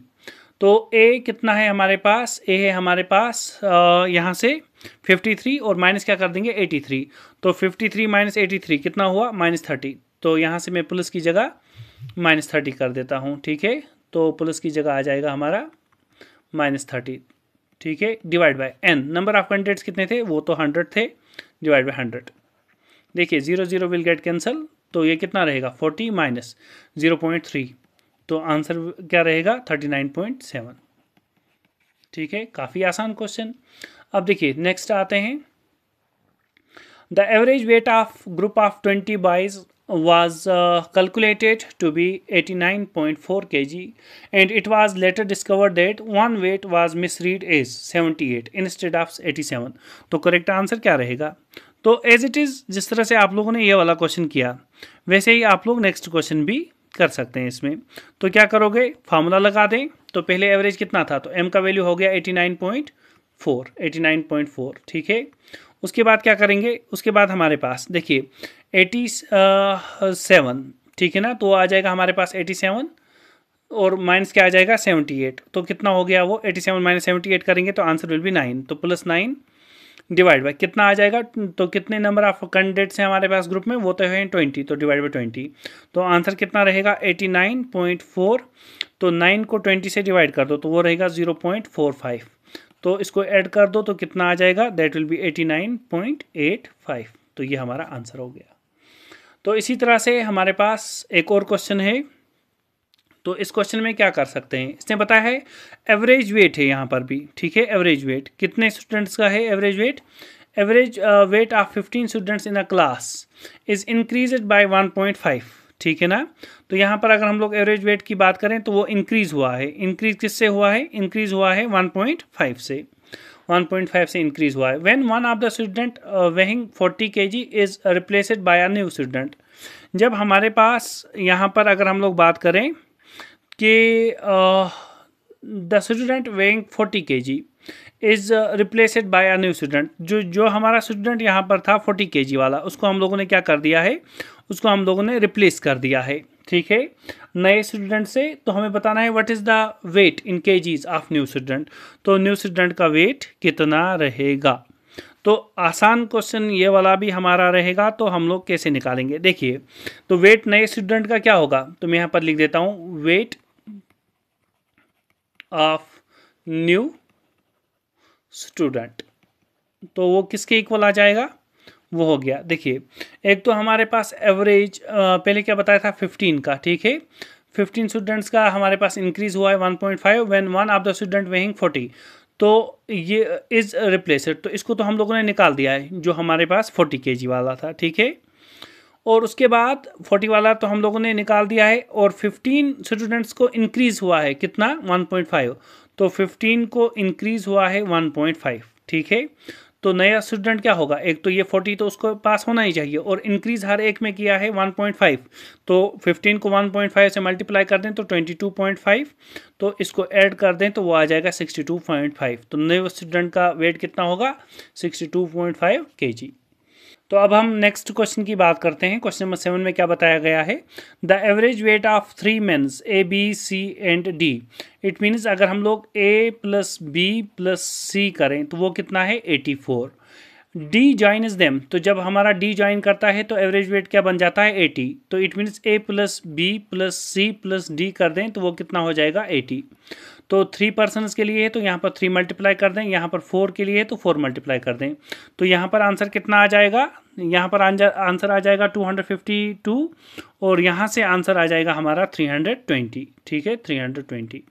तो a कितना है हमारे पास, a है हमारे पास यहाँ से 53 और माइनस क्या कर देंगे 83। तो 53 माइनस 83 कितना हुआ -30। तो यहाँ से मैं प्लस की जगह -30 कर देता हूँ, ठीक है। तो प्लस की जगह आ जाएगा हमारा -30, ठीक है, divide by n। Number of candidates कितने थे, वो तो 100 थे, डिवाइड बाय 100। देखिए 0 0 विल गेट कैंसल, तो ये कितना रहेगा 40 माइनस 0.3, तो आंसर क्या रहेगा 39.7, ठीक है। काफ़ी आसान क्वेश्चन। अब देखिए नेक्स्ट आते हैं। The average weight of group of 20 boys was calculated to be 89.4 kg and it was later discovered that one weight was misread as 78 instead of 87। तो करेक्ट आंसर क्या रहेगा। तो एज इट इज़ जिस तरह से आप लोगों ने ये वाला क्वेश्चन किया वैसे ही आप लोग नेक्स्ट क्वेश्चन भी कर सकते हैं इसमें। तो क्या करोगे, फार्मूला लगा दें। तो पहले एवरेज कितना था, तो m का वैल्यू हो गया 89.4, ठीक है। उसके बाद क्या करेंगे, उसके बाद हमारे पास देखिए 87, ठीक है ना, तो आ जाएगा हमारे पास 87 और माइनस क्या आ जाएगा 78। तो कितना हो गया वो 87 माइनस 78 करेंगे तो आंसर विल बी 9। तो प्लस 9 डिवाइड बाय कितना आ जाएगा, तो कितने नंबर ऑफ कैंडिडेट्स हैं हमारे पास ग्रुप में, वो तो है 20, तो डिवाइड बाय 20। तो आंसर कितना रहेगा 89.4। तो 9 को 20 से डिवाइड कर दो तो वो रहेगा 0.45। तो इसको ऐड कर दो तो कितना आ जाएगा, दैट विल बी 89.85। तो ये हमारा आंसर हो गया। तो इसी तरह से हमारे पास एक और क्वेश्चन है। तो इस क्वेश्चन में क्या कर सकते हैं, इसने बताया है एवरेज वेट है यहाँ पर भी, ठीक है। एवरेज वेट कितने स्टूडेंट्स का है, average weight of 15 students in a class is increased by 1.5, ठीक है ना। तो यहाँ पर अगर हम लोग एवरेज वेट की बात करें तो वो इंक्रीज हुआ है। इंक्रीज किससे हुआ है, इंक्रीज हुआ है 1.5 से, 1.5 से इंक्रीज हुआ है। When one of the student weighing 40 kg is replaced by a new student. जब हमारे पास यहाँ पर अगर हम लोग बात करें कि the student weighing 40 kg is replaced by a new student, जो हमारा स्टूडेंट यहाँ पर था 40 kg वाला, उसको हम लोगों ने क्या कर दिया है, उसको हम लोगों ने रिप्लेस कर दिया है, ठीक है, नए स्टूडेंट से। तो हमें बताना है what is the weight in kgs of new student. तो न्यू स्टूडेंट का वेट कितना रहेगा। तो आसान क्वेश्चन ये वाला भी हमारा रहेगा। तो हम लोग कैसे निकालेंगे, देखिए। तो वेट नए स्टूडेंट का क्या होगा, तो मैं यहाँ पर लिख देता हूँ वेट ऑफ न्यू स्टूडेंट। तो वो किसके इक्वल आ जाएगा, वो हो गया। देखिए एक तो हमारे पास एवरेज पहले क्या बताया था 15 का, ठीक है। 15 स्टूडेंट्स का हमारे पास इंक्रीज हुआ है 1.5 when one of the student weighing 40। तो ये इज रिप्लेसड, तो इसको तो हम लोगों ने निकाल दिया है जो हमारे पास 40 kg वाला था, ठीक है। और उसके बाद 40 वाला तो हम लोगों ने निकाल दिया है और 15 स्टूडेंट्स को इंक्रीज हुआ है कितना 1.5। तो 15 को इंक्रीज हुआ है 1.5, ठीक है। तो नया स्टूडेंट क्या होगा, एक तो ये 40 तो उसको पास होना ही चाहिए और इंक्रीज हर एक में किया है 1.5। तो 15 को 1.5 से मल्टीप्लाई कर दें तो 22.5। तो इसको ऐड कर दें तो वो आ जाएगा 62.5। तो नए स्टूडेंट का वेट कितना होगा 62.5 kg। तो अब हम नेक्स्ट क्वेश्चन की बात करते हैं। क्वेश्चन नंबर 7 में क्या बताया गया है, the average weight of 3 mens A B C and D. It means अगर हम लोग A plus B plus C करें तो वो कितना है 84। डी ज्वाइन्स देम, तो जब हमारा डी ज्वाइन करता है तो एवरेज वेट क्या बन जाता है 80। तो it means A plus B plus C plus D कर दें तो वो कितना हो जाएगा 80। तो 3 पर्सनस के लिए है तो यहाँ पर 3 मल्टीप्लाई कर दें, यहाँ पर 4 के लिए है तो 4 मल्टीप्लाई कर दें। तो यहाँ पर आंसर कितना आ जाएगा, यहाँ पर आंसर आ जाएगा 252 और यहाँ से आंसर आ जाएगा हमारा 320, ठीक है 320।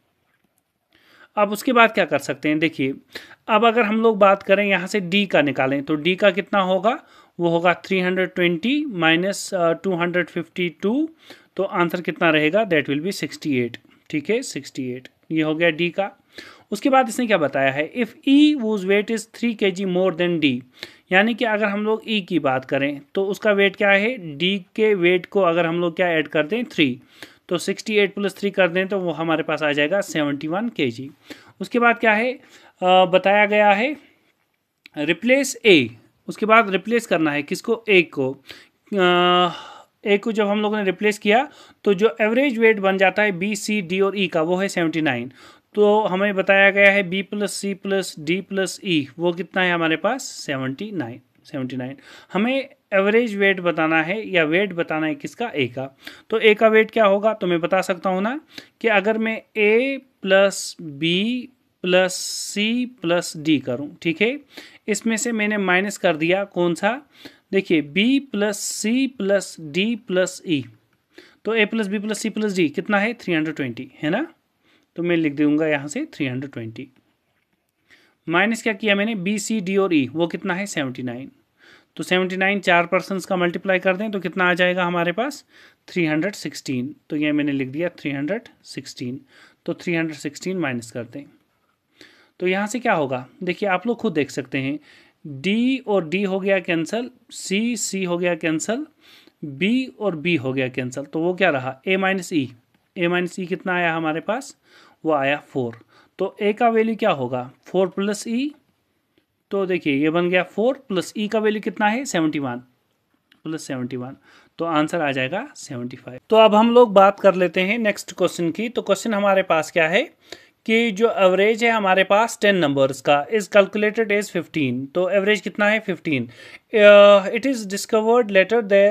अब उसके बाद क्या कर सकते हैं, देखिए अब अगर हम लोग बात करें यहाँ से डी का निकालें तो डी का कितना होगा, वो होगा 320 माइनस 252। तो आंसर कितना रहेगा, दैट विल बी 68, ठीक है 68। ये हो गया डी का। उसके बाद इसने क्या बताया है, if E whose weight is 3 kg more than D, यानी कि अगर हम लोग ई की बात करें तो उसका वेट क्या है, डी के वेट को अगर हम लोग क्या ऐड कर दें 3, तो 68 + 3 कर दें तो वो हमारे पास आ जाएगा 71 kg। उसके बाद क्या है, बताया गया है रिप्लेस ए, उसके बाद रिप्लेस करना है किसको, ए को। ए को जब हम लोगों ने रिप्लेस किया तो जो एवरेज वेट बन जाता है बी सी डी और ई का वो है 79। तो हमें बताया गया है बी + सी + डी + ई वो कितना है हमारे पास 79। हमें एवरेज वेट बताना है या वेट बताना है किसका, ए का। तो ए का वेट क्या होगा, तो मैं बता सकता हूँ ना कि अगर मैं ए + बी + सी + डी करूँ, ठीक है, इसमें से मैंने माइनस कर दिया कौन सा, देखिए b + c + d + e, तो a + b + c + d कितना है 320 है ना, तो मैं लिख दूंगा यहाँ से 320। माइनस क्या किया मैंने, b c d और e वो कितना है 79, तो 79 4 पर्सन्स का मल्टीप्लाई कर दें तो कितना आ जाएगा हमारे पास 316, तो ये मैंने लिख दिया 316, तो 316 माइनस कर दें तो यहाँ से क्या होगा, देखिए आप लोग खुद देख सकते हैं, D और D हो गया कैंसिल, C हो गया कैंसिल, B और B हो गया कैंसिल, तो वो क्या रहा A - E कितना आया हमारे पास, वो आया 4। तो A का वैल्यू क्या होगा 4 + E, तो देखिए ये बन गया 4 + E का वैल्यू कितना है 71 + 71, तो आंसर आ जाएगा 75। तो अब हम लोग बात कर लेते हैं नेक्स्ट क्वेश्चन की। तो क्वेश्चन हमारे पास क्या है कि जो एवरेज है हमारे पास 10 नंबर्स का इज कैलकुलेटेड एज 15, तो एवरेज कितना है 15। It is discovered later they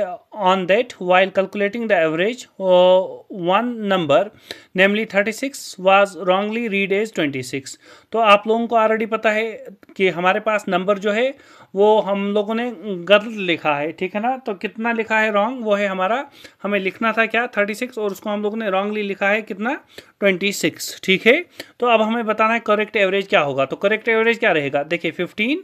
on that while calculating the average one number namely 36 was wrongly read as 26। तो आप लोगों को ऑलरेडी पता है कि हमारे पास नंबर जो है वो हम लोगों ने गलत लिखा है, ठीक है ना, तो कितना लिखा है रॉन्ग, वो है हमारा, हमें लिखना था क्या 36 और उसको हम लोगों ने रॉन्गली लिखा है कितना 26, ठीक है। तो अब हमें बताना है करेक्ट एवरेज क्या होगा, तो करेक्ट एवरेज क्या रहेगा, देखिए 15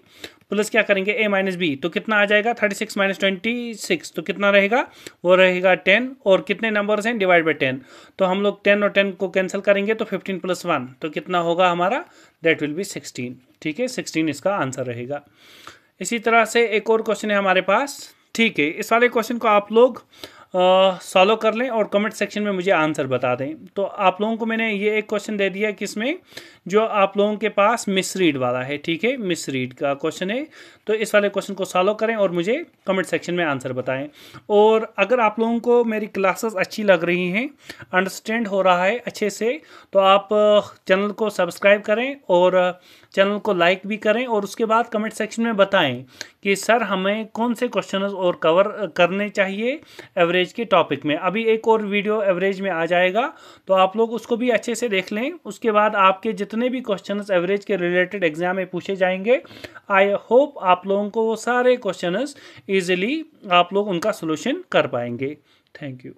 प्लस क्या करेंगे a - b, तो कितना आ जाएगा 36 - 26, तो कितना रहेगा, वो रहेगा 10, और कितने नंबर्स हैं डिवाइड बाई 10, तो हम लोग 10 और 10 को कैंसिल करेंगे तो 15 + 1 तो कितना होगा हमारा, दैट विल बी 16, ठीक है, 16 इसका आंसर रहेगा। इसी तरह से एक और क्वेश्चन है हमारे पास, ठीक है, इस वाले क्वेश्चन को आप लोग सॉल्व कर लें और कमेंट सेक्शन में मुझे आंसर बता दें। तो आप लोगों को मैंने ये एक क्वेश्चन दे दिया किसमें, जो आप लोगों के पास मिसरीड वाला है, ठीक है, मिसरीड का क्वेश्चन है, तो इस वाले क्वेश्चन को सॉल्व करें और मुझे कमेंट सेक्शन में आंसर बताएं। और अगर आप लोगों को मेरी क्लासेस अच्छी लग रही हैं, अंडरस्टैंड हो रहा है अच्छे से, तो आप चैनल को सब्सक्राइब करें और चैनल को लाइक भी करें, और उसके बाद कमेंट सेक्शन में बताएं कि सर हमें कौन से क्वेश्चन और कवर करने चाहिए एवरेज के टॉपिक में। अभी एक और वीडियो एवरेज में आ जाएगा, तो आप लोग उसको भी अच्छे से देख लें। उसके बाद आपके जितने भी क्वेश्चंस एवरेज के रिलेटेड एग्जाम में पूछे जाएंगे, आई होप आप लोगों को वो सारे क्वेश्चंस इजीली आप लोग उनका सोल्यूशन कर पाएंगे। Thank you.